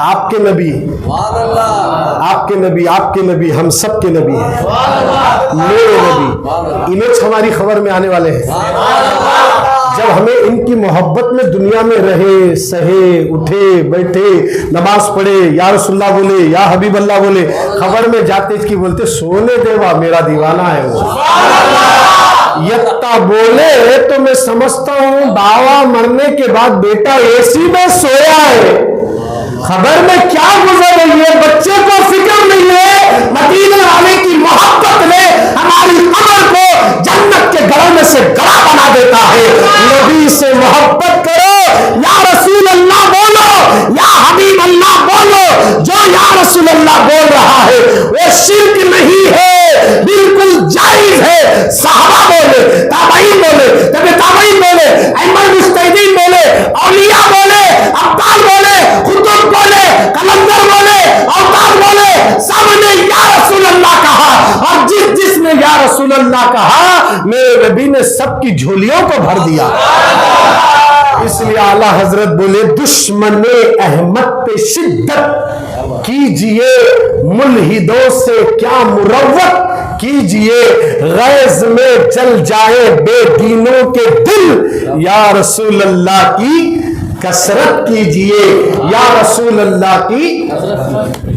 آپ کے نبی آپ کے نبی آپ کے نبی ہم سب کے نبی ہیں میرے نبی انہیں ہماری خبر میں آنے والے ہیں جب ہمیں ان کی محبت میں دنیا میں رہے سہے اٹھے بیٹھے نماز پڑھے یا رسول اللہ بولے یا حبیب اللہ بولے خبر میں جاتے اس کی بولتے سونے دیوا میرا دیوانہ ہے وہ یتا بولے تو میں سمجھتا ہوں باوا مرنے کے بعد بیٹا اے سی میں سویا ہے خبر میں کیا گزر رہی ہے بچے کو فکر نہیں ہے مدینے والے کی محبت نے ہماری قبر کو جنت کے گڑھوں میں سے گڑھا بنا دیتا ہے نبی سے محبت کرو یا رسول اللہ بولو یا حبیب اللہ بولو جو یا رسول اللہ بول رہا ہے وہ شرک نہیں ہے بالکل جائز ہے صحابہ بولے تابعین بولے تابعین بولے ائمہ مجتہدین بولے اولیاء بولے ابطال بولے خطب بولے کلندر بولے اوتاد بولے سب نے یا رسول اللہ کہا اور جس نے یا رسول اللہ کہا میرے نبی نے سب کی جھولیوں کو بھر دیا اس لیے اعلیٰ حضرت بولے دشمن احمد پہ شدت کیجئے ملحدوں سے کیا مروت کیجئے غیظ میں جل جائے بے دینوں کے دل یا رسول اللہ کی کثرت کیجئے یا رسول اللہ کی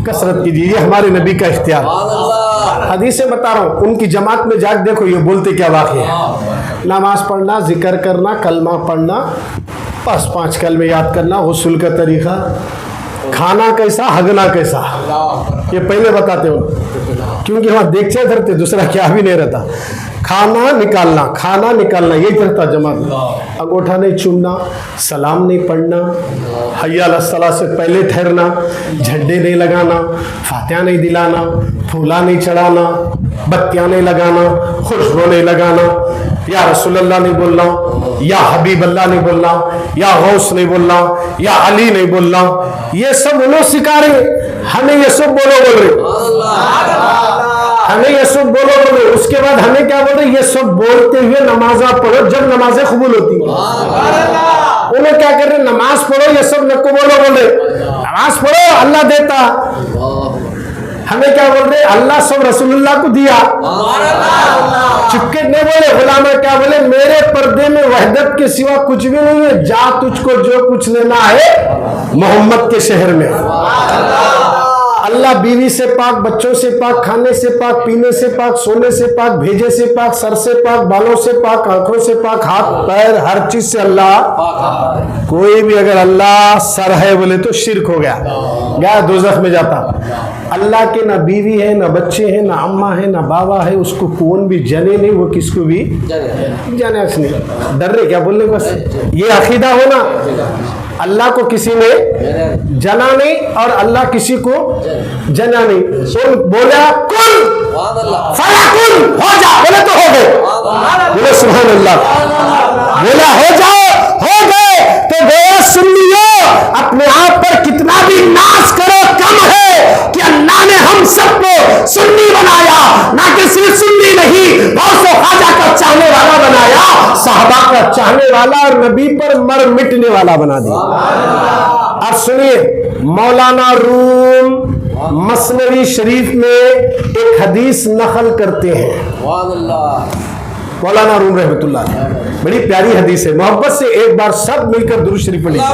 کثرت کیجئے ہمارے نبی کا اختیار حدیثیں بتا رہا ہوں ان کی جماعت میں جا کے دیکھو یہ بولتے کیا واقعہ ہے نماز پڑھنا ذکر کرنا کلمہ پڑھنا بس 5 کلمے یاد کرنا غسل کا طریقہ کھانا کیسا ہگنا کیسا یہ پہلے بتاتے ہو کیونکہ وہاں دیکھتے دھرتے دوسرا کیا بھی نہیں رہتا کھانا نکالنا یہی رہتا جماعت انگوٹھا نہیں چومنا سلام نہیں پڑھنا حی علی الصلاۃ سے پہلے ٹھہرنا جھنڈے نہیں لگانا فاتحہ نہیں دلانا پھولا نہیں چڑھانا بتیاں نہیں لگانا خوشبو نہیں لگانا یا رسول اللہ نہیں بولنا یا حبیب اللہ نہیں بولنا یا غوث نہیں بولنا یا علی نہیں بولنا یہ سب انہوں سکھا رہے ہمیں یہ سب بولو ہمیں یہ سب بولو اس کے بعد ہمیں کیا بول رہے یہ سب بولتے ہوئے نمازہ پڑھو جب نمازیں قبول ہوتی انہیں کیا کر رہے نماز پڑھو یہ سب نکو بولو بولے نماز پڑھو اللہ دیتا ہمیں کیا بول رہے اللہ سب رسول اللہ کو دیا چپکے نہیں بولے غلامہ کیا بولے میرے پردے میں وحدت کے سوا کچھ بھی نہیں ہے جا تجھ کو جو کچھ لینا ہے محمد کے شہر میں اللہ بیوی سے پاک بچوں سے پاک کھانے سے پاک پینے سے پاک سونے سے پاک بھیجے سے پاک سر سے پاک بالوں سے پاک آنکھوں سے پاک ہاتھ پیر ہر چیز سے اللہ کوئی بھی اگر اللہ سر ہے بولے تو شرک ہو گیا دوزخ میں جاتا اللہ کے نہ بیوی ہے نہ بچے ہیں نہ اماں ہے نہ بابا ہے اس کو کون بھی جنے نہیں وہ کس کو بھی جانے نہیں ڈر رہے کیا بولنے بس یہ عقیدہ ہونا اللہ کو کسی نے جنا نہیں اور اللہ کسی کو جنا نہیں سن بولا کن فیکن ہو جا بولے تو ہو گئے بولے سبحان اللہ بولا ہو جاؤ ہو گئے تو گویا سن لیو اپنے آپ پر کتنا بھی ناز کرو کم ہے کہ اللہ نے ہم سب کو سنی بنایا نہ کہ صرف سنی نہیں بہت سے خواجہ کا چاہنے والا بنایا صحابہ کا چاہنے والا اور نبی پر مر مٹنے والا بنا دیا۔ اب سنیے، مولانا روم مثنوی شریف میں ایک حدیث نقل کرتے ہیں، مولانا روم رحمۃ اللہ علیہ، بڑی پیاری حدیث ہے، محبت سے ایک بار سب مل کر درود شریف پڑھ لیجیے۔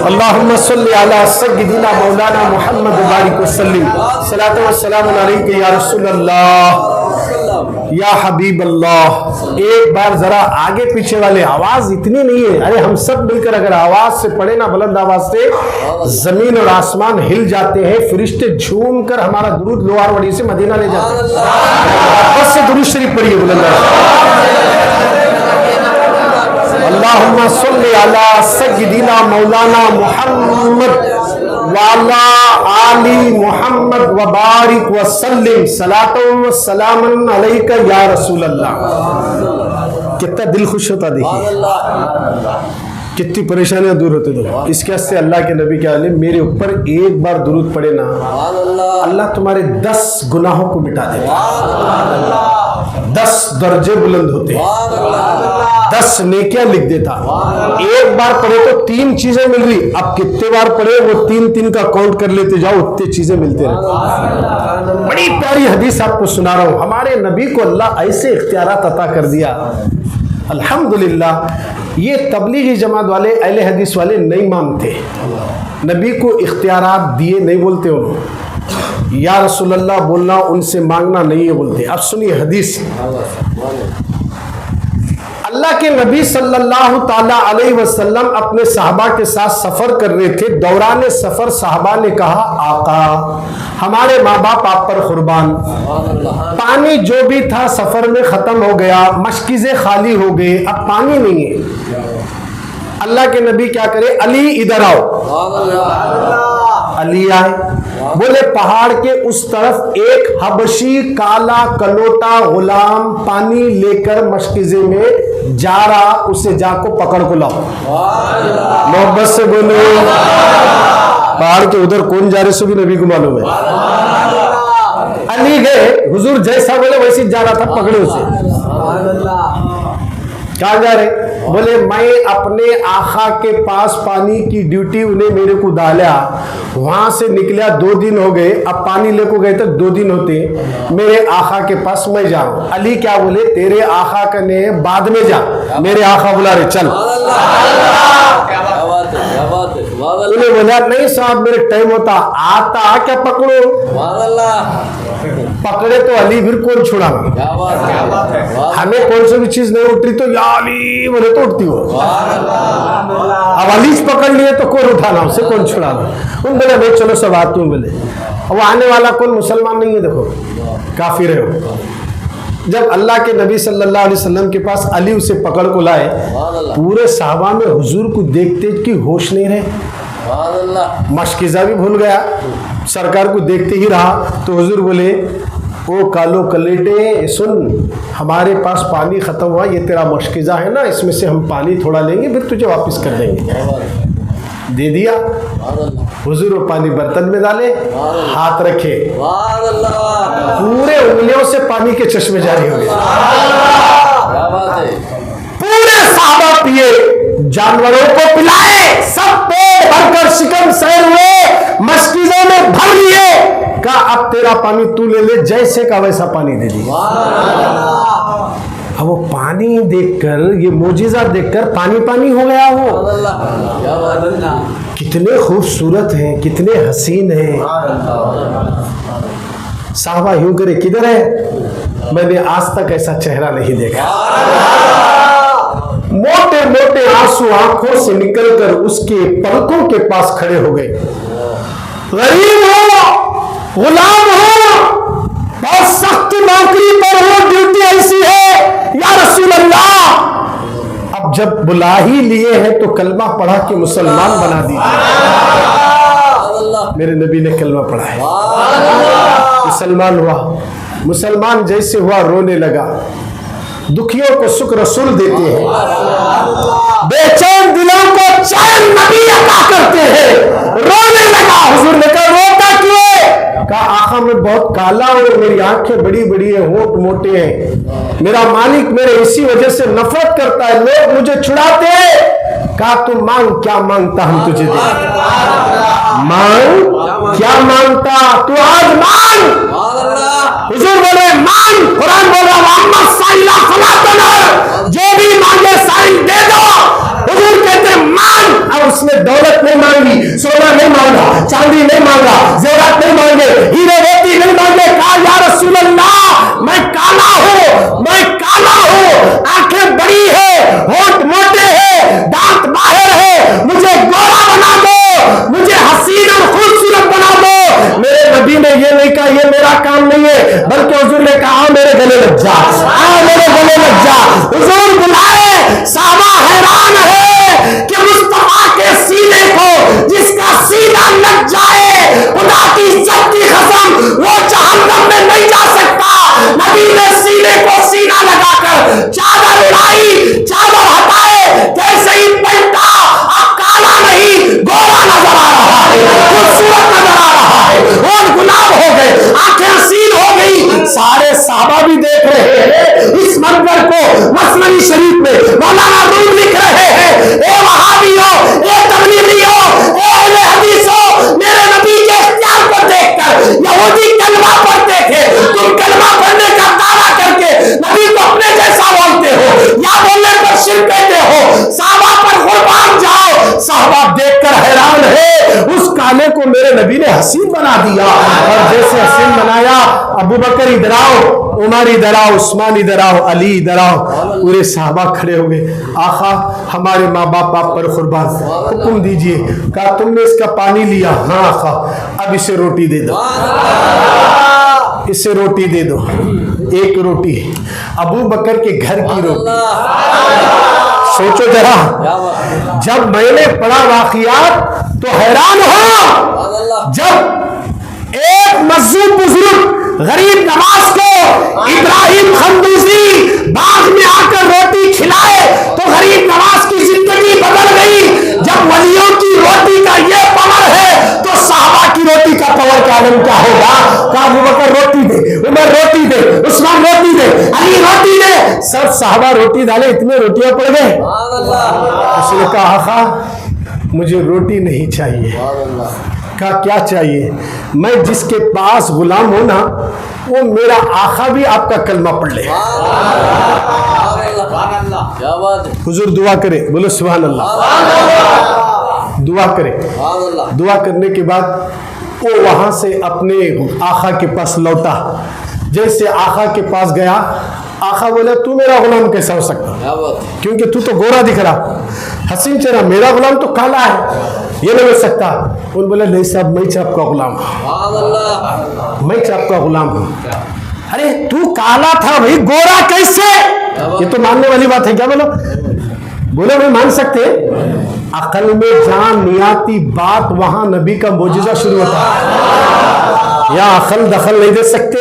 اللہم صلی علی سیدنا مولانا محمد وبارک وسلم، صلاۃ و سلام علیک یا رسول اللہ یا حبیب اللہ۔ ایک بار ذرا آگے پیچھے والے، آواز اتنی نہیں ہے، ارے ہم سب مل کر اگر آواز سے پڑھے نا، بلند آواز سے، زمین اور آسمان ہل جاتے ہیں، فرشتے جھوم کر ہمارا درود لوہار وڑی سے مدینہ لے جاتے ہیں۔ بس سے درود شریف پڑھیے بلند اللہم صلی علی سیدنا مولانا محمد وعلی آل محمد وبارک وسلم، صلاۃ و سلام علیک یا رسول اللہ۔ کتنا دل خوش ہوتا، دیکھیے کتنی پریشانیاں دور ہوتے تو اس کے سے اللہ کے نبی کے عالم میرے اوپر ایک بار درود پڑے نا، اللہ تمہارے 10 گناہوں کو مٹا دیتا، 10 درجے بلند ہوتے، 10 نیکیاں لکھ دیتا۔ ایک بار پڑھے تو 3 چیزیں مل رہی، اب کتنے بار پڑھے وہ 3 کا کاؤنٹ کر لیتے جاؤ، اتنے چیزیں ملتے رہتے۔ بڑی پیاری حدیث آپ کو سنا رہا ہوں، ہمارے نبی کو اللہ ایسے اختیارات عطا کر دیا، الحمدللہ۔ یہ تبلیغی جماعت والے، اہل حدیث والے نہیں مانتے، نبی کو اختیارات دیے نہیں بولتے، انہوں یا رسول اللہ بولنا ان سے مانگنا نہیں ہے بولتے۔ اب سنیے حدیث، اللہ کے نبی صلی اللہ تعالی علیہ وسلم اپنے صحابہ کے ساتھ سفر کر رہے تھے، دوران سفر صحابہ نے کہا آقا ہمارے ماں باپ آپ پر قربان، پانی جو بھی تھا سفر میں ختم ہو گیا، مشکیزیں خالی ہو گئے، اب پانی نہیں ہے، اللہ کے نبی کیا کرے، علی ادھر آؤ۔ علی آئے، بولے پہاڑ کے اس طرف ایک حبشی کالا کلوٹا غلام پانی لے کر مشکیزے میں جا رہا، اسے جا کو پکڑ کو لاؤ۔ محبت سے بولو، پہاڑ کے ادھر کون جا رہے سو بھی نبی کو معلوم ہے۔ علی گئے، حضور جیسا بولے ویسے جا رہا تھا، پکڑے اسے۔ کہاں جا رہے؟ بولے میں اپنے آقا کے پاس پانی کی ڈیوٹی انہیں میرے کو ڈالا، وہاں سے نکلیا 2 دن ہو گئے، اب پانی لے کو گئے تو 2 دن ہوتے، میرے آقا کے پاس میں جا رہا ہوں۔ علی کیا بولے، تیرے آقا کنے بعد میں جا، میرے آقا بلا رہے چل۔ انہیں بولا نہیں صاحب میرے ٹائم ہوتا، آتا کیا پکڑو، پکڑے تو علی پھر کون چھڑانا، ہمیں کون سی بھی چیز نہیں اٹھ رہی تو یا علی بولے تو اٹھتی ہو، اب علی پکڑ لیے تو کون اٹھانا، اسے کون چھڑانا۔ ان بولے بھائی چلو سب آتے ہوں، بولے وہ آنے والا کون مسلمان نہیں ہے، دیکھو کافر ہے وہ۔ جب اللہ کے نبی صلی اللہ علیہ وسلم کے پاس علی اسے پکڑ کو لائے، پورے صحابہ میں حضور کو دیکھتے کہ ہوش نہیں رہے، مشکیزہ بھی بھول گیا، سرکار کو دیکھتے ہی رہا، تو حضور بولے او کالو کلیٹے سن، ہمارے پاس پانی ختم ہوا، یہ تیرا مشکیزہ ہے نا، اس میں سے ہم پانی تھوڑا لیں گے پھر تجھے واپس کر دیں گے۔ دے دیا، حضور وہ پانی برتن میں ڈالے، ہاتھ رکھے، پورے انگلیوں سے پانی کے چشمے جاری ہو گئے، پورے صحابہ پیے، جانوروں کو پلائے، سب پیٹ بھر کر شکم سیر ہوئے، مشکیزوں میں بھر لیے، کہا اب تیرا پانی تو لے لے، جیسے کا ویسا پانی دے دی۔ اب وہ پانی دیکھ کر، یہ معجزہ دیکھ کر پانی پانی ہو گیا، وہ کتنے خوبصورت ہیں، کتنے حسین ہیں۔ صحابہ یوں کرے کدھر ہے، میں نے آج تک ایسا چہرہ نہیں دیکھا، موٹے موٹے آنسو آنکھوں سے نکل کر اس کے پلکوں کے پاس کھڑے ہو گئے۔ غریب ہو، غلام ہو، بہت سخت نوکری پر ہو، ڈیوٹی ایسی ہے، یا رسول اللہ اب جب بلا ہی لیے ہیں تو کلمہ پڑھا کے مسلمان بنا دیجیے۔ میرے نبی نے کلمہ پڑھا ہے، مسلمان ہوا، مسلمان جیسے ہوا رونے لگا، دکھیوں کو سکھ رسول دیتے ہیں، بے چین دلوں کو چین نبی عطا کرتے ہیں، رونے لگا۔ حضور نے کہا روتا کیوں؟ کہا آقا آقا میں بہت کالا ہوں, میری آنکھیں بڑی بڑی ہیں, ہونٹ موٹے ہیں, میرا مالک میرے اسی وجہ سے نفرت کرتا ہے, لوگ مجھے چھڑاتے ہیں. کہا تم مانگ, کیا مانگتا ہم تجھے دیں. مانگ, کیا مانگتا تو آج مانگ. حضور بولے مانگ. قرآن بول رہا جو بھی مانگے سائن دے دو. حضور کہتے ہیں مانگ. اب اس نے دولت نہیں مانگی, سونا نہیں مانگا, چاندی نہیں مانگا, زیورات نہیں مانگے, ہیرے موتی نہیں مانگے. کہا یا رسول اللہ میں کالا ہوں, میں کالا ہوں, آنکھیں بڑی ہے, ہونٹ موٹے ہیں, دانت باہر ہے, مجھے گورا بنا دو, مجھے حسین اور خوبصورت بنا دو. میرے نبی نے یہ نہیں کہا یہ میرا کام نہیں ہے, بلکہ حضور نے کہا میرے گلے لگ جا, میرے گلے لگ جا. حضور بلائے, صحابہ حیران ہے کہ مصطفیٰ کے سینے کو جس کا سینہ لگ جائے, خدا کی عزت کی قسم وہ جہنم میں نہیں جا سکتا. نبی نے سینے کو سینہ لگا کر چادر اڑائی, چادر ہٹائے, جیسے ہی پلٹا اب کالا نہیں گورا نظر آ رہا ہے, خوبصورت نظر آ رہا ہے, اور گلاب ہو گئے, آنکھیں حسین ہو گئی. سارے صحابہ بھی دیکھ رہے ہیں اس منظر کو. مسند شریف میں مولانا روم لکھ رہے ہیں, اے وہابیوں, اے تبلیغیوں, اے اہل حدیثوں, میرے نبی کے اختیار کو دیکھ کر یہودی کلمہ پڑھتے تھے, تم کلمہ پڑھنے کا دعویٰ کر کے نبی کو اپنے جیسا بولتے ہو, یا بولنے پر شرک کہتے ہو, صحابہ پر قربان جاؤ. صحابہ دیکھ کر حیران ہے, اس کالے کو میرے نبی نے حسین بنا دیا. اور جیسے حسین بنایا, ابو بکر ادھر آؤ, عمر ادھر آؤ, عثمان ادھر آؤ, علی ادھر آؤ, پورے صحابہ کھڑے ہو گئے. آقا ہمارے ماں باپ آپ پر قربان, حکم دیجئے. کہا تم نے اس کا پانی لیا؟ ہاں آقا. اب اسے روٹی دے دو, اسے روٹی دے دو. ایک روٹی ابو بکر کے گھر کی روٹی. سوچو ذرا, جب میں نے پڑھا واقعات تو حیران ہو. جب ایک مظلوم بزرگ غریب نواز کو ابراہیم خندوزی باغ میں آ کر روٹی کھلائے تو غریب نواز کی زندگی بدل گئی. جب ولیوں کی روٹی کا یہ پاور ہے تو صحابہ کی روٹی کا پاور کا عالم کیا ہوگا. کہا ابو بکر روٹی دے, عمر روٹی دے, عثمان روٹی دے, علی روٹی دے. سب صحابہ روٹی ڈالے, اتنے روٹیاں پڑ گئے. اس نے کہا آقا مجھے روٹی نہیں چاہیے. کہا کیا چاہیے؟ میں جس کے پاس غلام ہوں نا وہ میرا آقا بھی آپ کا کلمہ پڑھ لے. حضور دعا کرے, بولو سبحان اللہ. دعا کرے, دعا کرنے کے بعد وہ وہاں سے اپنے آقا کے پاس لوٹا. جیسے آقا کے پاس گیا, آقا بولا تو میرا غلام کیسا ہو سکتا, کیونکہ تو گورا دکھ رہا, حسین چہرہ, میرا غلام تو کالا ہے, یہ نہیں ہو سکتا. ان بولے نہیں صاحب میں چاپ کا غلام ہوں, میں چاپ کا غلام ہوں. ارے تو کالا تھا بھائی, گورا کیسے؟ یہ تو ماننے والی بات ہے. کیا بولو, بولے میں مان سکتے. عقل میں جان نہیں آتی بات, وہاں نبی کا معجزہ شروع ہوتا ہے. یا عقل دخل نہیں دے سکتے.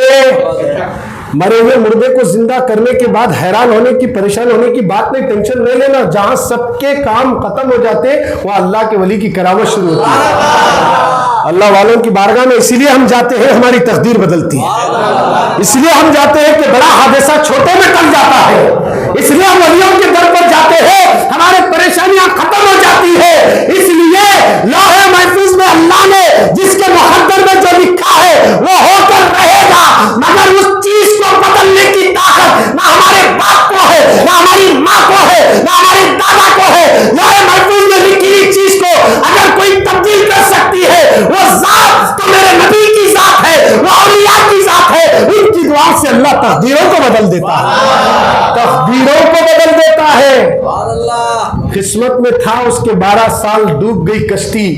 مرے ہوئے مردے کو زندہ کرنے کے بعد حیران ہونے کی, پریشان ہونے کی بات نہیں, ٹینشن نہیں لینا. جہاں سب کے کام ختم ہو جاتے وہاں اللہ کے ولی کی کرامت شروع ہوتی ہے. اللہ والوں کی بارگاہ میں اسی لیے ہم جاتے ہیں, ہماری تقدیر بدلتی ہے. اس لیے ہم جاتے ہیں کہ بڑا حادثہ چھوٹے میں ٹل جاتا ہے. اس لیے ہم ولیوں کے در پر جاتے ہیں, ہمارے پریشانیاں ختم ہو جاتی ہے. اس لیے لوح محفوظ میں اللہ نے جس کے مقدر میں جو لکھا ہے وہ ہو کر رہے گا, مگر اس چیز کو بدلنے کی طاقت نہ ہمارے باپ کو ہے, نہ ہماری ماں کو ہے, نہ ہماری دادا کو ہے. لوح محفوظ میں لکھی ہوئی چیز کو اگر کوئی تبدیل کر سکتی ہے وہ ذات تو میرے نبی کی ذات ہے, وہ اولیاء کی ذات ہے. ان کی دعا سے اللہ تقدیروں کو بدل دیتا ہے, تقدیروں کو بدل دیتا ہے. قسمت میں تھا اس کے 12 سال ڈوب گئی کشتی,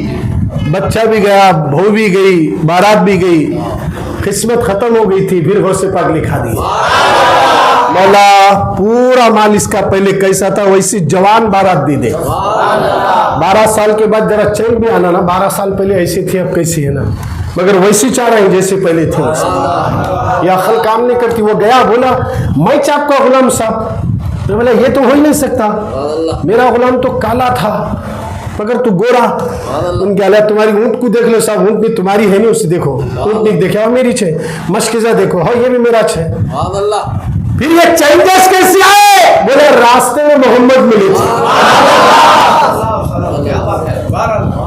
بچہ بھی گیا, بہو بھی گئی, بارات بھی گئی, قسمت ختم ہو گئی تھی. پھر غوث پاک لکھا دی, مولا پورا مال اس کا پہلے کیسا تھا ویسی جوان بارات دی دے. 12 سال کے بعد ذرا چین بھی آنا نا, 12 سال پہلے ایسی تھی اب کیسی ہے نا, مگر ویسی چاہ رہے ہیں جیسے پہلے تھے. یا عقل کام نہیں کرتی. وہ گیا بولا میں چاپ کا غلام صاحب. بولا یہ تو ہو ہی نہیں سکتا, میرا غلام تو کالا تھا. مگر تو گورا. ان کے اللہ تمہاری اونٹ کو دیکھ لو صاحب, اونٹ بھی تمہاری ہے نہیں, اس سے دیکھو اونٹ نہیں دیکھا میری چھے, مشکزہ دیکھو ہاں یہ بھی میرا چھے. پھر یہ چینجز کیسے آئے؟ بولے راستے میں محمد ملے تھے,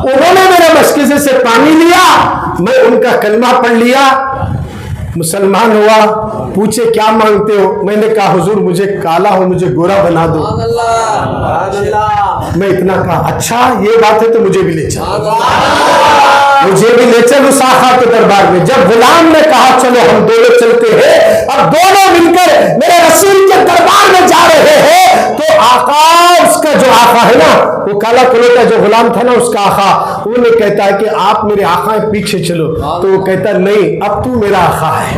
انہوں نے میرے مشکزے سے پانی لیا, میں ان کا کلمہ پڑھ لیا, مسلمان ہوا. پوچھے کیا مانگتے ہو؟ میں نے کہا حضور مجھے کالا ہو, مجھے گورا بنا دو. میں اتنا کہا اچھا یہ بات ہے تو مجھے بھی لے چل, مجھے بھی لے چل اس آقا کے دربار میں. جب غلام نے کہا چلو ہم دونوں چلتے ہیں, اب دونوں مل کر میرے رسول کے دربار میں جا رہے ہیں, تو آقا اس کا جو آقا ہے نا, وہ کالا کلوٹا جو غلام تھا نا اس کا آقا, وہ نے کہتا ہے کہ آپ میرے آقا ہیں پیچھے چلو. تو وہ کہتا نہیں اب تو میرا آقا ہے,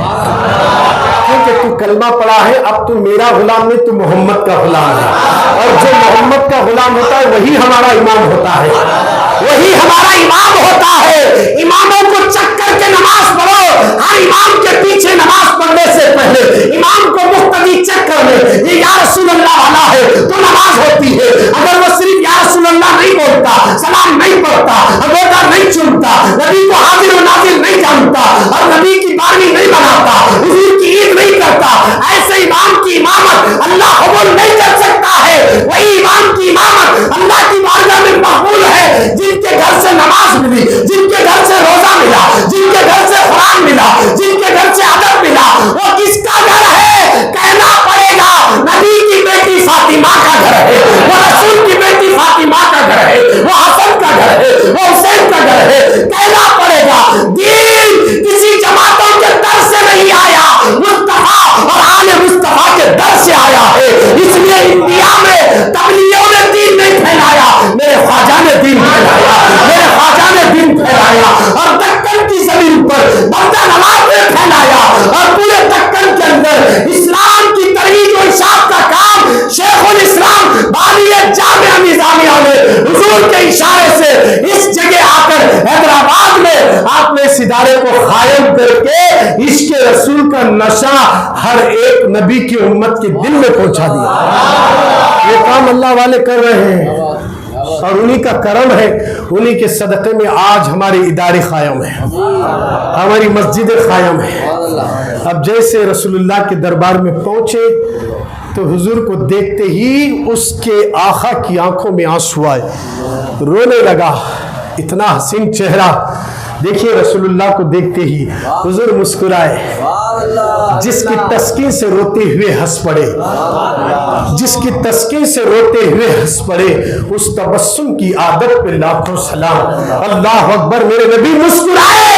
کیونکہ تو کلمہ پڑھا ہے, اب تو میرا غلام نہیں, تو محمد کا غلام ہے. اور جو محمد کا غلام ہوتا ہے وہی ہمارا امام ہوتا ہے, وہی ہمارا امام ہوتا ہے. اماموں کو چک کر کے نماز پڑھو, ہر امام کے پیچھے نماز پڑھنے سے پہلے امام کو مقتدی چک کر لے, یہ یا رسول اللہ والا ہے تو نماز ہوتی ہے. اگر وہ صرف یا رسول اللہ نہیں بولتا, سلام نہیں پڑھتا, اگوٹا نہیں چنتا, نبی کو حاضر و نازل نہیں جانتا, اور نبی کی بانی نہیں بناتا, حضور کی عید نہیں کرتا, ایسے امام کی امامت اللہ قبول نہیں کر سکتا ہے. وہی امام کی امامت اللہ کی بارگاہ میں مقبول ہے جن کے گھر سے نماز ملی, جن کے گھر سے روزہ ملا, جن کے گھر سے قرآن ملا, جن کے گھر سے ادب ملا. وہ کس کا گھر ہے؟ کہنا پڑے گا نبی کی بیٹی فاطمہ کا گھر ہے, وہ رسول کی بیٹی فاطمہ کا گھر ہے, وہ حسن کا گھر ہے, وہ حسین کا گھر ہے. کہنا پڑے گا دین کسی جماعتوں کے در سے نہیں آیا, مصطفیٰ اور آل مصطفیٰ کے در سے آیا ہے. اس لیے انڈیا میں تبلیغیوں نے دین نہیں پھیلایا, میرے خواجہ نے دین پھیلایا, میرے خواجہ نے دین پھیلایا. اور دکن کی زمین پر بندہ نواز نے پھیلایا, اور پورے دکن کے اندر اسلام کی ترویج و ارشاد کا کام شیخ الاسلام بانی جامعہ نظامیہ نے حضور کے اشارے سے اس جگہ آ کر حیدرآباد میں آپ نے اس ادارے کو قائم کر کے عشق رسول کا نشہ ہر ایک نبی کی امت کے دل میں پہنچا دیا. یہ کام اللہ والے کر رہے ہیں, اور انہی کا کرم ہے, انہی کے صدقے میں آج ہمارے ادارے قائم ہیں, ہماری مسجدیں قائم ہیں. اب جیسے رسول اللہ کے دربار میں پہنچے تو حضور کو دیکھتے ہی اس کے آقا کی آنکھوں میں آنسو آئے, رونے لگا. اتنا حسین چہرہ دیکھیے, رسول اللہ کو دیکھتے ہی حضور مسکرائے. جس کی تسکین سے روتے ہوئے ہنس پڑے, جس کی تسکین سے روتے ہوئے ہنس پڑے, اس تبسم کی عادت پہ لاکھوں سلام. اللہ اکبر, میرے نبی مسکرائے.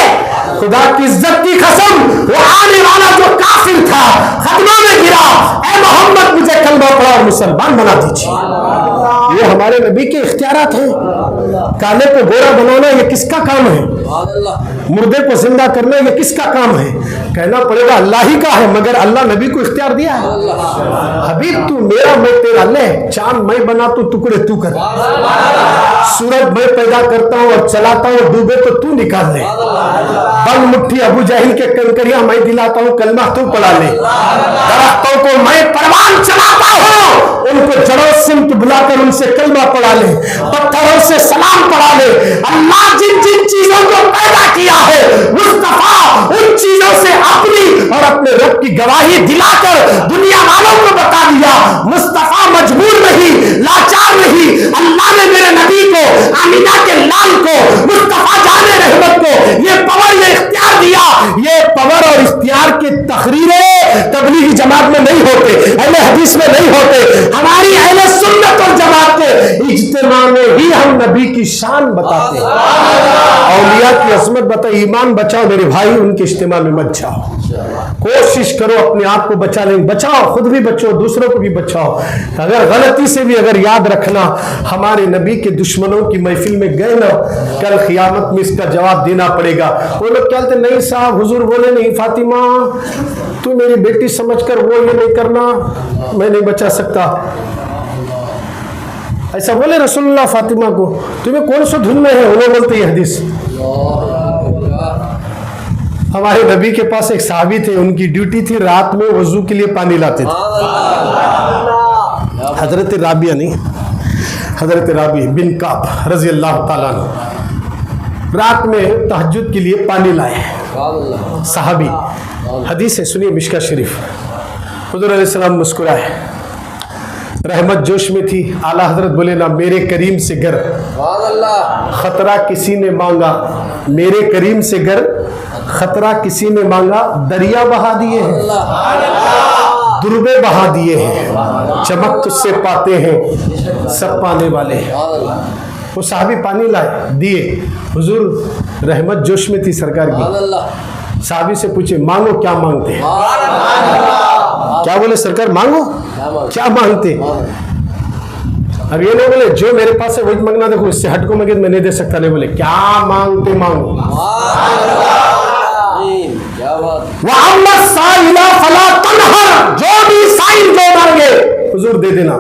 خدا کی عزت کی قسم, وہ آنے والا جو کافر تھا خدمہ میں گرا, اے محمد مجھے کلمہ پڑھا اور مسلمان بنا دیجیے. یہ ہمارے نبی کے اختیارات ہیں. کالے کو گورا بنانا یہ کس کا کام ہے؟ مردے کو زندہ کرنا یہ کس کا کام ہے؟ کہنا پڑے گا اللہ ہی کا ہے, مگر اللہ نبی کو اختیار دیا ہے. حبیب تو میرا میں تیرا, لے چاند میں بنا تو ٹکڑے تو کر, سورج میں پیدا کرتا ہوں اور چلاتا ہوں, ڈوبے تو نکال لے. بند مٹھی ابو جہل کے کنکریاں میں دلاتا ہوں, کلمہ تو پڑھا لے. درختوں کو میں پروان چلاتا ہوں, ان کو جڑوں سمت بلا کر ان سے کلمہ پڑھا لے, پتھروں سے سلام پڑھا لے. اللہ جن جن چیزوں کو پیدا کیا ہے مصطفیٰ ان چیزوں سے اپنی اور اپنے رب کی گواہی دلا کر دنیا والوں کو بتا دیا. مصطفیٰ مجبور نہیں, لاچار نہیں. اللہ نے میرے نبی کو, آمینہ کے لال کو, مصطفیٰ جان رحمت کو یہ پاور, یہ اختیار دیا. یہ پاور اور اختیار کی تقریریں تبلیغی جماعت میں نہیں ہوتے, اہل حدیث میں نہیں ہوتے. ہماری اہل سنت اور جماعت کے اجتماع میں ہی ہم نبی کی شان بتاتے ہیں, اولیاء کی عظمت بتائیں. ایمان بچاؤ میرے بھائی, ان کے اجتماع میں مت جاؤ. کوشش کرو اپنے آپ کو بچا لیں, بچاؤ, خود بھی بچو, دوسروں کو بھی بچاؤ. اگر غلطی سے بھی اگر یاد رکھنا ہمارے نبی کے دشمنوں کی محفل میں گئے نا, کل قیامت میں اس کا جواب دینا پڑے گا. وہ لوگ کہتے نہیں صاحب, حضور بولے نہیں فاطمہ تو میری بیٹی سمجھ کر وہ یہ نہیں کرنا, میں نہیں بچا سکتا. ایسا بولے رسول اللہ فاطمہ کو, تمہیں کون سا دھن میں ہے؟ انہوں بولتے یہ حدیث. ہمارے نبی کے پاس ایک صحابی تھے, ان کی ڈیوٹی تھی رات میں وضو کے لیے پانی لاتے تھے. حضرت رابعہ نہیں, حضرت رابع بن کعب رضی اللہ تعالیٰ عنہ رات میں تہجد کے لیے پانی لائے، صحابی، حدیث ہے، سنیے مشکا شریف۔ حضور علیہ السلام مسکرائے، رحمت جوش میں تھی، اعلیٰ حضرت بولے نا میرے کریم سے گر خطرہ کسی نے مانگا، میرے کریم سے گر خطرہ کسی نے مانگا، دریا بہا دیے ہیں، دربے بہا دیے ہیں، چمک تجھ سے پاتے ہیں سب پانے والے ہیں۔ وہ صحابی پانی لائے، دیے، حضور رحمت جوش میں تھی سرکار کی، صحابی سے پوچھے مانگو کیا مانگتے ہیں؟ کیا بولے سرکار مانگو کیا مانگتے؟ اب یہ نہیں بولے جو میرے پاس ہے وہی مانگنا، دیکھو اس سے ہٹ کو میں نہیں دے سکتا، نہیں بولے کیا مانگتے مانگو۔ وَأَمَّا السَّائِلَ فَلَا تَنْهَرْ، جو بھی سائل جو مانگے حضور دے دینا۔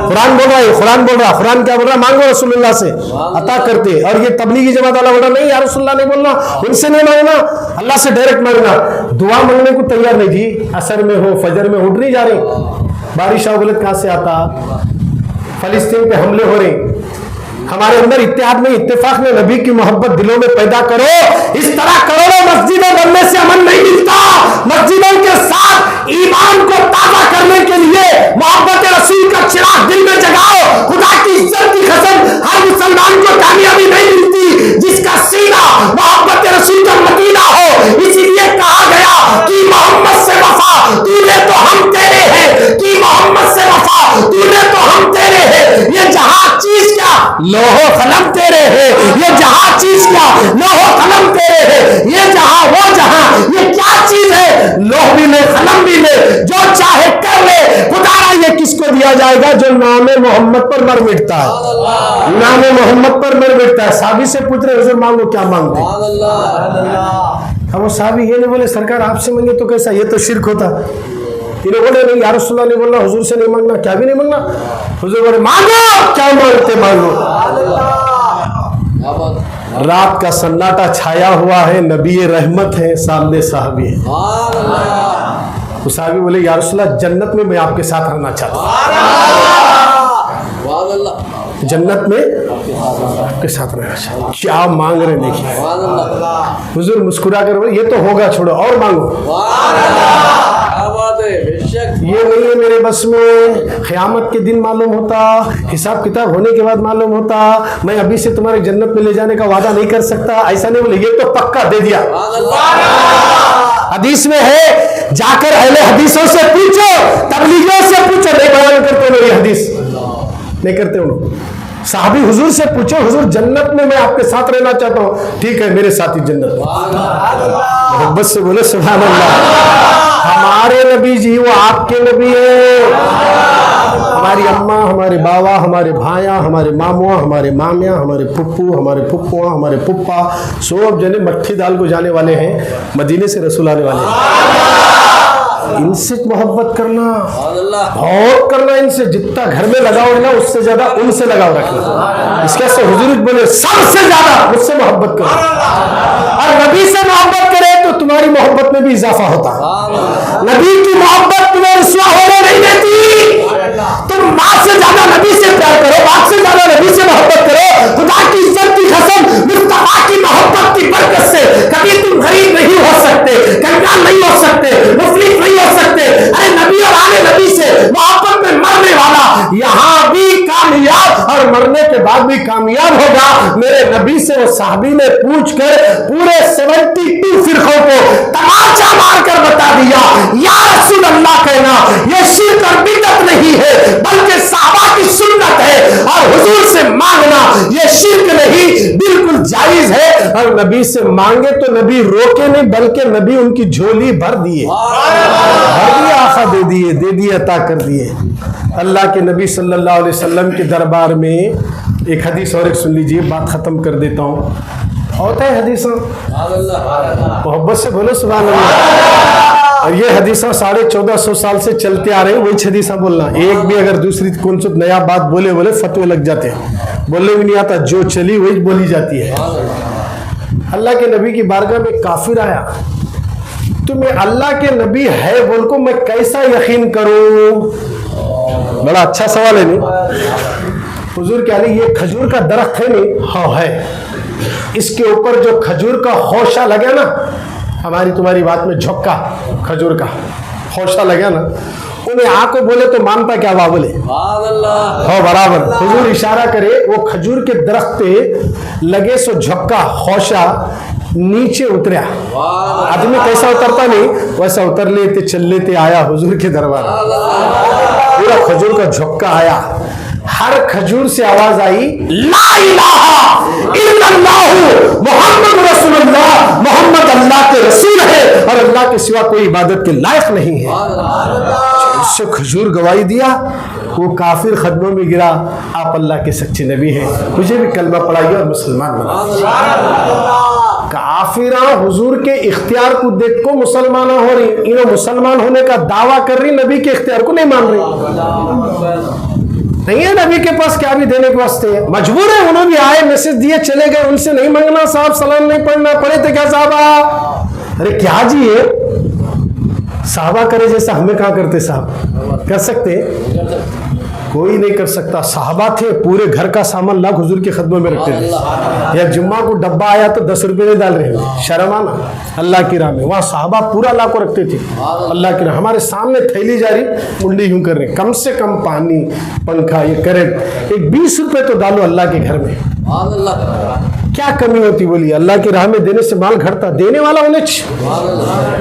قرآن بول رہا ہے، قرآن بول رہا، قرآن کیا بول رہا؟ مانگو رسول اللہ سے عطا کرتے۔ اور یہ تبلیغی جماعت والا بول رہا نہیں یا رسول اللہ نہیں بولنا، ان سے نہیں مانگنا، اللہ سے ڈائریکٹ مانگنا۔ دعا مانگنے کو تیار نہیں جی، عصر میں ہو فجر میں اٹھ نہیں جا رہے، بارش غلط کہاں سے آتا؟ فلسطین پہ حملے ہو رہے، ہمارے اندر اتحاد میں اتفاق میں نبی کی محبت دلوں میں پیدا کرو۔ اس طرح کروڑوں مسجدیں بننے سے امن نہیں ملتا، مسجدوں کے ساتھ ایمان کو تازہ کرنے کے لیے محبت رسول کا چراغ دل میں جگاؤ۔ خدا کی عزت کی قسم ہر مسلمان کو کامیابی نہیں ملتی جس کا سینہ محبت رسول کا مدینہ ہو، اسی لیے کہا گیا کہ محمد سے وفا تو نے تو ہم تیرے ہیں، کہ محمد سے وفا تو نے تو ہم تیرے ہیں۔ یہ جہاں چیز کیا لوح و قلم تیرے ہے، یہ جہاں چیز کیا لوح و قلم تیرے ہے، یہ جہاں وہ جہاں یہ کیا چیز ہے، لوح بھی لے قلم بھی لے، جو چاہے کر لے۔ خدایا یہ کس کو دیا جائے گا؟ جو نام محمد پر مر مٹتا ہے، نام محمد پر مر مٹتا ہے۔ صحابی سے پوچھ رہے حضور مانگو کیا مانگتے؟ اب وہ صحابی یہ نہیں بولے سرکار آپ سے مانگے تو کیسا، یہ تو شرک ہوتا۔ انہوں بولے نہیں یا رسول اللہ نہیں بولنا، حضور سے نہیں مانگنا، کیا بھی نہیں مانگنا؟ حضور بولے مانگو کیا مانگتے مانگو۔ رات کا سناٹا چھایا ہوا ہے، نبی رحمت ہے، سامنے صحابی ہے۔ وہ صحابی بولے یا رسول اللہ جنت میں میں آپ کے ساتھ رہنا چاہتا ہوں، جنت میں آپ کے ساتھ رہنا چاہتا ہوں۔ کیا مانگ رہے دیکھیے، حضور مسکرا کر بولے یہ تو ہوگا چھوڑو اور مانگو۔ یہ نہیں ہے میرے بس میں، قیامت کے دن معلوم ہوتا، حساب کتاب ہونے کے بعد معلوم ہوتا، میں ابھی سے تمہارے جنت میں لے جانے کا وعدہ نہیں کر سکتا، ایسا نہیں بولے، یہ تو پکا دے دیا۔ حدیث میں ہے جا کر اہل حدیثوں سے پوچھو، تبلیغیوں سے پوچھو، نہیں بیان کرتے انہوں، یہ حدیث نہیں کرتے انہوں۔ صحابی حضور سے پوچھو حضور جنت میں میں آپ کے ساتھ رہنا چاہتا ہوں، ٹھیک ہے میرے ساتھی جنت۔ محبت سے بولے سبحان اللہ۔ ہمارے نبی جی وہ آپ کے نبی ہیں، ہماری اماں، ہمارے باوا، ہمارے بھائیاں، ہمارے ماموا، ہمارے مامیاں، ہمارے پھپھو، ہمارے پھپھواں، ہمارے پھپھا، سب جنے مٹھی دال کو جانے والے ہیں، مدینے سے رسول آنے والے ہیں۔ ان سے محبت کرنا اور کرنا، ان سے جتنا گھر میں لگاؤ ہے نا اس سے زیادہ ان سے لگاؤ رکھنا۔ اس کے سے حضور بولے سب سے زیادہ مجھ سے محبت کرو، اور نبی سے محبت کرے تو تمہاری محبت میں بھی اضافہ ہوتا ہے۔ نبی کی محبت تمہیں رسوا ہونے نہیں دیتی، تم ماں سے زیادہ نبی سے پیار کرو، باپ سے زیادہ نبی سے محبت کرو۔ خدا کی عزت کی قسم مصطفیٰ کی محبت کی برکت سے کبھی تم غریب نہیں ہو سکتے، کنگال نہیں ہو سکتے، مفلس نہیں ہو سکتے۔ ارے نبی اور آل نبی سے محبت میں مرنے والا یہاں بھی کامیاب اور مرنے کے بعد بھی کامیاب ہوگا۔ میرے نبی سے وہ صحابی نے پوچھ کر پورے 72 فرقوں کو تماچا مار کر بتا دیا، یا رسول اللہ کہنا یہ شرک اور بدعت نہیں ہے بلکہ صحابہ کی سنت ہے، اور حضور سے مانگنا یہ شرک نہیں بالکل جائز ہے۔ اور نبی سے مانگے تو نبی روکے نہیں بلکہ نبی ان کی جھولی بھر دیے، آقا دے دیے عطا کر دیے۔ اللہ کے نبی صلی اللہ علیہ وسلم کے دربار میں ایک حدیث اور ایک سن لیجئے، بات ختم کر دیتا ہوں۔ ہوتا ہے حدیثوں، محبت سے بولو سبحان اللہ۔ اور یہ حدیثیں 1450 سال سے چلتے آ رہے ہیں، وہی حدیثیں بولنا، ایک بھی اگر دوسری کون سی نیا بات بولے فتوے لگ جاتے ہیں، بولنے بھی نہیں آتا، جو چلی وہی بولی جاتی ہے۔ اللہ کے نبی کی بارگاہ میں کافر آیا، تمہیں اللہ کے نبی ہے بول کو میں کیسا یقین کروں؟ بڑا اچھا سوال ہے نہیں؟ حضور کہہ رہے یہ کھجور کا درخت ہے نہیں؟ ہاں ہے. اس کے اوپر جو کھجور کا خوشہ لگا نا، ہماری تمہاری بات میں جھکا کھجور کا خوشہ لگا نا، انہیں آ کو بولے تو مانتا کیا؟ واہ بولے ہاں برابر. حضور اشارہ کرے وہ کھجور کے درخت پہ لگے سو جھکا خوشہ نیچے اتریا. آدمی کیسا اترتا نہیں ویسا اتر لیتے چل لیتے آیا حضور کے دربار. پورا کھجور کا جھکا آیا. ہر کھجور سے آواز آئی لا الہ الا اللہ محمد رسول اللہ، محمد اللہ کے رسول ہے اور اللہ کے سوا کوئی عبادت کے لائق نہیں ہے. اس سے کھجور گواہی دیا، وہ کافر قدموں میں گرا. آپ اللہ کے سچے نبی ہیں، مجھے بھی کلمہ پڑھائیے اور مسلمان بنائیے. کافرہ حضور کے اختیار کو دیکھ کو مسلمان ہو رہی، انہوں مسلمان ہونے کا دعویٰ کر رہی، نبی کے اختیار کو نہیں مان رہی. نہیں ہے نبی کے پاس کیا بھی دینے کے واسطے، مجبور ہے. انہوں بھی آئے میسج دیے چلے گئے، ان سے نہیں مانگنا صاحب، سلام نہیں پڑھنا. پڑھے تھے کیا صحابہ؟ ارے کیا جی یہ صحابہ کرے جیسا ہمیں کہاں کرتے صاحب؟ کر سکتے؟ کوئی نہیں کر سکتا. صحابہ تھے پورے گھر کا سامان لاکھ حضور کے خدموں میں رکھتے تھے. یا جمعہ کو ڈبہ آیا تو 10 روپے نہیں ڈال رہے ہیں، شرم آنا اللہ کی راہ میں. وہاں صحابہ پورا لاکھ کو رکھتے تھے اللہ کی راہ. ہمارے سامنے تھیلی جاری منڈی یوں کر رہے، کم سے کم پانی پنکھا یہ کرنٹ ایک 20 روپے تو ڈالو اللہ کے گھر میں. کیا کمی ہوتی بولی؟ اللہ کی راہ میں دینے سے مال گھٹتا، دینے والا ہونے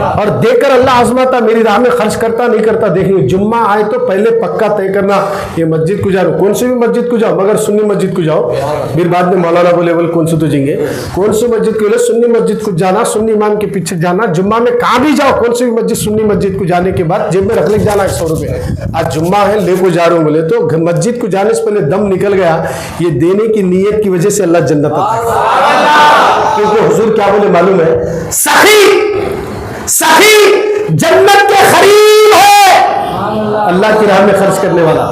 اور دے کر اللہ آزماتا. میری راہ میں خرچ کرتا نہیں کرتا دیکھیں. جمعہ آئے تو پہلے پکا طے کرنا یہ مسجد کو جاؤ، کون سی بھی مسجد کو جاؤ مگر سنی مسجد کو جاؤ. پھر بعد میں مولانا بولے بولے کون سے تو جائیں گے، کون سی مسجد کو بولے سنی مسجد کو جانا، سنی امام کے پیچھے جانا. جمعہ میں کہاں بھی جاؤ کون سی بھی مسجد سنی مسجد کو جانے کے بعد جیب میں رکھ لے جانا 100 روپے. آج جمعہ ہے لے کو جا رہا ہوں بولے تو مسجد کو جانے سے پہلے دم نکل گیا. یہ دینے کی نیت کی وجہ سے اللہ جنت عطا. کیونکہ حضور کیا بولے معلوم ہے؟ سخی جنت کے قریب ہے. اللہ کی راہ میں خرچ کرنے والا،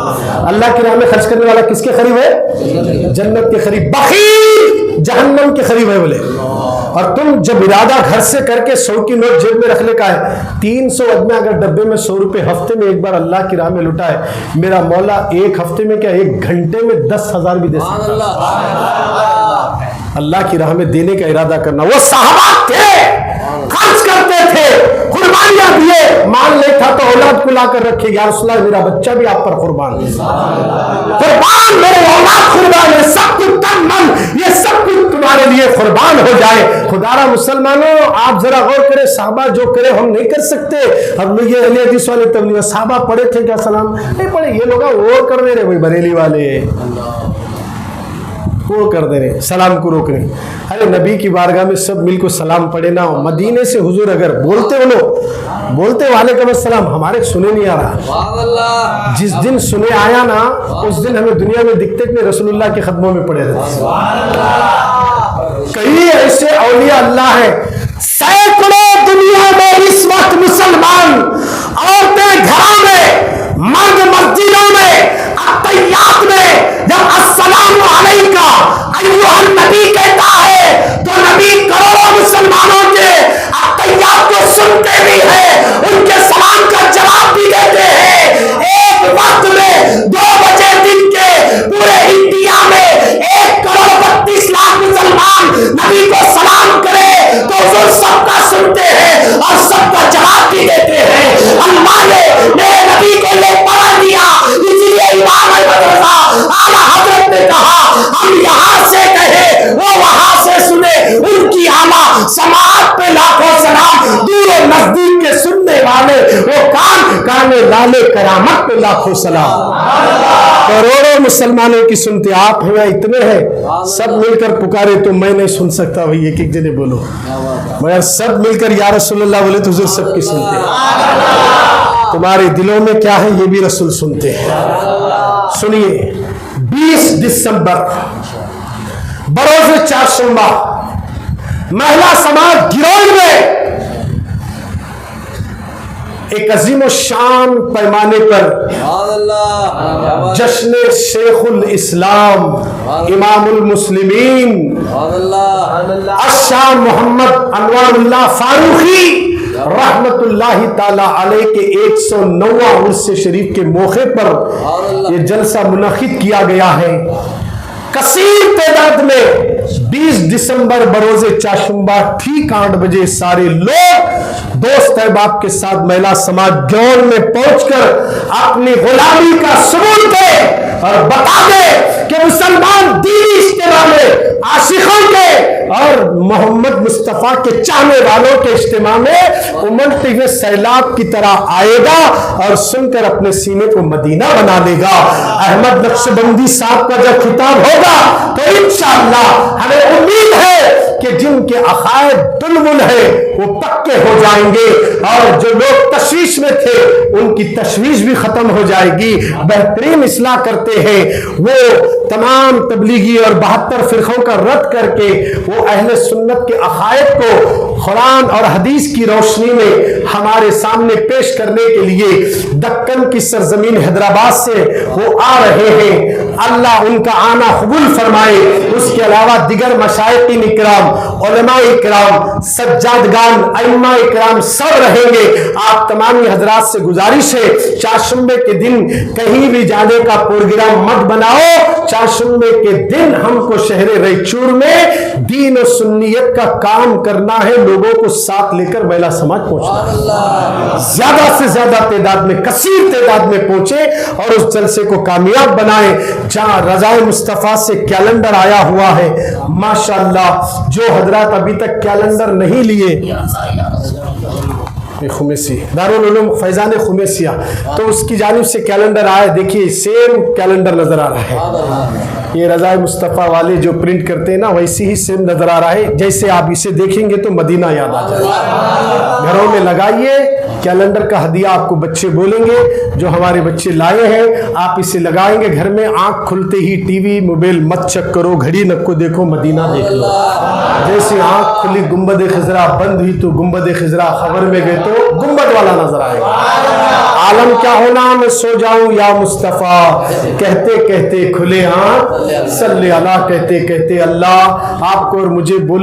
اللہ کی راہ میں خرچ کرنے والا کس کے قریب ہے؟ جنت کے قریب. بخیل جہنم کے قریب ہے بولے. اور تم جب ارادہ گھر سے کر کے 100 کی نوٹ جیب میں رکھ لے کا ہے، 300 آدمی اگر ڈبے میں 100 روپے ہفتے میں ایک بار اللہ کی راہ میں لٹا ہے، میرا مولا ایک ہفتے میں کیا ایک گھنٹے میں 10,000 بھی دے سکتا. اللہ کی راہ میں دینے کا ارادہ کرنا. وہ صحابہ تھے، خرچ کرتے تھے، قربانیاں دیے. مال نہیں تھا تو اولاد کو لا کر رکھے، یا رسول اللہ میرا بچہ بھی آپ پر قربان ہے، قربان میرے اولاد قربان ہے، سب کچھ تن من یہ سب کچھ تمہارے لیے قربان ہو جائے. خدا را مسلمانوں آپ ذرا غور کریں، صحابہ جو کرے ہم نہیں کر سکتے. ہم لوگ یہ اہل حدیث والے تبلیغ صحابہ پڑھے تھے کیا سلام نہیں پڑھے؟ یہ لوگ وہ کر دے رہے وہی بریلی والے وہ کر دے رہے سلام کو روک رہے. ارے نبی کی بارگاہ میں سب مل کو سلام پڑھے نہ ہو. مدینے سے حضور اگر بولتے ہو لو بولتے وعلیکم السلام، ہمارے سنے نہیں آ رہا. جس دن سنے آیا نا اس دن ہمیں دنیا میں دکھتے کہ رسول اللہ کے قدموں میں پڑے رہتے. کئی ایسے اولیاء اللہ ہیں، سینکڑوں دنیا میں اس وقت مسلمان عورتیں گھروں میں، مرد مسجدوں میں، التحیات میں جب السلام علیکہ ایھا النبی کہتا ہے تو نبی کروڑوں مسلمانوں کے التحیات کو سنتے بھی ہیں، ان کے سلام کا جواب بھی دیتے ہیں. ایک وقت میں 2 بجے دن کے پورے انڈیا میں 1.32 کروڑ مسلمان نبی کو سلام کرے تو حضور سب کا سنتے ہیں اور سب کا جواب بھی دیتے ہیں. اللہ نے میرے نبی کو یہ پڑھا دیا، اس لیے امام احمد رضا اعلیٰ حضرت نے کہا ہم یہاں سے کہیں وہ وہاں سے سنے، ان کی اعلیٰ سماعت پہ لاکھوں سلام، دور و نزدیک کے سننے والے وہ کان لالے کرامت پہ لاکھوں سلام. کروڑوں مسلمانوں کی سنتے آپ ہیں اتنے ہیں، سب مل کر پکارے تو میں نہیں سن سکتا بھائی ایک ایک جنے بولو، مگر سب مل کر یا رسول اللہ بولے تو حضور سب کی سنتے ہیں. تمہارے دلوں میں کیا ہے یہ بھی رسول سنتے ہیں. سنیے 20 دسمبر بروز چہارشنبہ مہلا سماج گروہ میں ایک عظیم و شان پیمانے پر جشن شیخ الاسلام امام المسلمین الشاہ محمد انوار اللہ فاروقی رحمت اللہ تعالی علیہ کے 109واں عرس شریف کے موقع پر یہ جلسہ منعقد کیا گیا ہے. کثیر تعداد میں 20 دسمبر بروز چاشمبا ٹھیک 8 بجے سارے لوگ دوست احباب کے ساتھ مہلا سماج گراؤنڈ میں پہنچ کر اپنی غلامی کا ثبوت دے اور بتا دے کہ مسلمان دینی اجتماع میں عاشقوں کے اور محمد مصطفیٰ کے چاہنے والوں کے اجتماع میں امڑتے ہوئے سیلاب کی طرح آئے گا اور سن کر اپنے سینے کو مدینہ بنا لے گا. احمد نقشبندی صاحب کا جب خطاب ہوگا تو انشاءاللہ ہمیں امید ہے کہ جن کے عقائد دلمل ہے وہ پکے ہو جائیں گے اور جو لوگ تشویش میں تھے ان کی تشویش بھی ختم ہو جائے گی. بہترین اصلاح کرتے ہیں وہ تمام تبلیغی اور 72 فرقوں کا رد کر کے وہ اہل سنت کے عقائد کو قرآن اور حدیث کی روشنی میں ہمارے سامنے پیش کرنے کے لیے دکن کی سرزمین حیدرآباد سے وہ آ رہے ہیں. اللہ ان کا آنا قبول فرمائے. اس کے علاوہ دیگر مشائخین اکرام، علماء اکرام، سجادگان، ائمہ اکرام سب رہیں گے. آپ تمام حضرات سے گزارش ہے چاشمبے کے دن کہیں بھی جانے کا پروگرام مت بناؤ. چاشمبے کے دن ہم کو شہر ریچور میں دین و سنیت کا کام کرنا ہے. لوگوں کو ساتھ لے کر مہلا سماج پہنچنا، زیادہ سے زیادہ تعداد میں، کثیر تعداد میں پہنچے اور اس جلسے کو کامیاب بنائیں. جہاں رضائے مصطفیٰ سے کیلنڈر آیا ہوا ہے ماشاءاللہ، جو حضرات ابھی تک کیلنڈر نہیں لیے، خمیسی دارالعلوم فیضان خمیسیہ، تو اس کی جانب سے کیلنڈر آئے. دیکھیے سیم کیلنڈر نظر آ رہا ہے. یہ رضائے مصطفیٰ والے جو پرنٹ کرتے ہیں نا ویسے ہی سیم نظر آ رہا ہے. جیسے آپ اسے دیکھیں گے تو مدینہ یاد آ جائے گا. گھروں میں لگائیے. کیلنڈر کا ہدیہ آپ کو بچے بولیں گے، جو ہمارے بچے لائے ہیں آپ اسے لگائیں گے گھر میں. آنکھ کھلتے ہی ٹی وی موبائل مت چیک کرو، گھڑی نک کو دیکھو، مدینہ دیکھ لو. جیسے آنکھ کھلی گنبد خضرا بند ہوئی تو گنبد خضرا خبر میں گئے تو گنبد والا نظر آئے گا. عالم کیا ہونا میں سو جاؤں یا مصطفیٰ، کہتے کہتے کھلے آنکھ، صلی اللہ کہتے کہتے اللہ. آپ کو اور مجھے بول